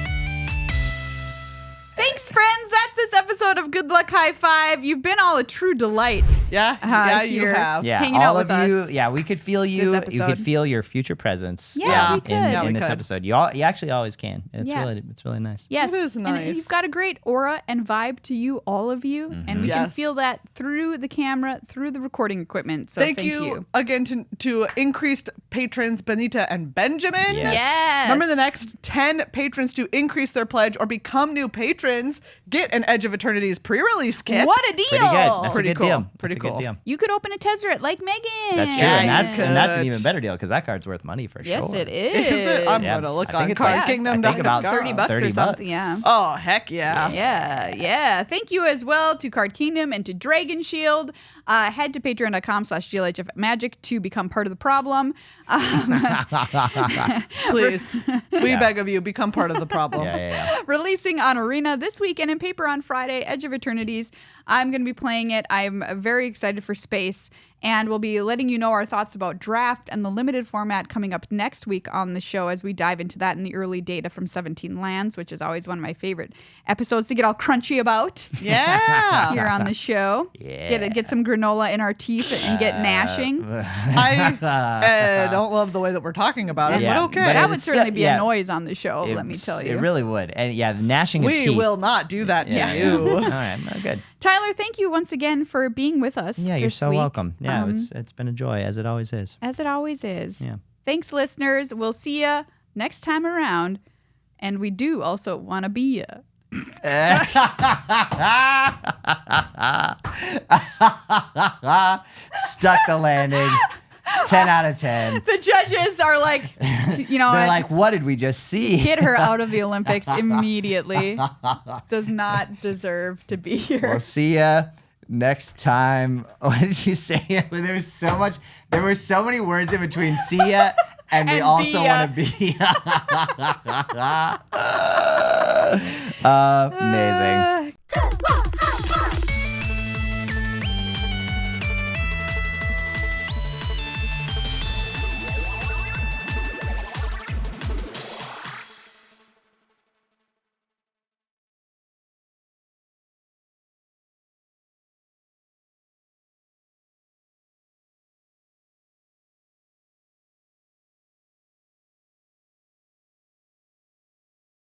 A: Thanks, friends. That's this episode of Good Luck High Five. You've been all a true delight.
B: Yeah, you
A: here.
B: have.
C: Yeah,
A: Hanging
C: all
A: out
C: of
A: with
C: you.
A: us
C: Yeah, we could feel you.
A: this
C: You could
A: episode.
C: feel your future presence.
A: Yeah, we
C: in,
A: could.
B: Yeah,
C: in
B: we
C: this
B: could.
C: episode. You actually always can. It's
A: Yeah.
C: really nice.
A: Yes,
B: It is
A: and
B: nice.
A: you've got a great aura and vibe to you, all of you, and we can
B: Yes.
A: feel that through the camera, through the recording equipment. So
B: Thank you again to increased patrons Benita and Benjamin.
C: Yes.
A: Yes.
B: Remember, the next 10 patrons to increase their pledge or become new patrons get an Edge of Eternities pre-release kit.
A: What a deal!
C: Pretty good. That's
B: Pretty
C: a good
B: cool.
C: deal.
B: Pretty
C: That's a
B: cool.
C: good deal.
A: You could open a Tezzeret like Megan.
C: That's true,
B: Yeah,
C: and
B: you
C: that's an
B: could.
C: even better deal because that card's worth money for
A: Yes,
C: sure.
A: it is.
B: Is it? I'm
C: Yeah,
B: gonna look
C: I think
B: on
C: it's like-
B: cardkingdom.com.
C: I think about
A: $30 or
C: 30
A: something. Yeah.
B: Oh, heck yeah.
A: Yeah. Thank you as well to Card Kingdom and to Dragon Shield. Head to patreon.com/GLHF Magic to become part of the problem.
B: Please. We beg of you, become part of the problem.
C: Yeah.
A: Releasing on Arena this week and in paper on Friday, Edge of Eternities. I'm going to be playing it. I'm very excited for space, and we'll be letting you know our thoughts about draft and the limited format coming up next week on the show as we dive into that in the early data from 17 Lands, which is always one of my favorite episodes to get all crunchy about
B: Yeah.
A: here on the show.
C: Yeah.
A: Get some granola in our teeth and get gnashing.
B: I don't love the way that we're talking about it,
C: Yeah,
B: but okay.
C: but
A: That
C: it's
A: would certainly be
C: yeah.
A: a noise on the show, let me tell you.
C: It really would. And yeah, the gnashing of
B: we
C: teeth.
B: will not do that to
C: Yeah.
B: you.
C: All right, well, good.
A: Tyler, thank you once again for being with us.
C: Yeah, you're
A: this
C: so
A: week.
C: welcome. Yeah, it's been a joy, as it always is.
A: As it always is.
C: Yeah.
A: Thanks, listeners. We'll see you next time around. And we do also want to be you.
C: Stuck the landing. 10 out of 10.
A: The judges are like,
C: They're like, what did we just see?
A: get her out of the Olympics immediately. Does not deserve to be here.
C: We'll see ya next time. What did you say? There were so many words in between see ya and we
A: And
C: also
A: be ya.
C: want to be. Amazing.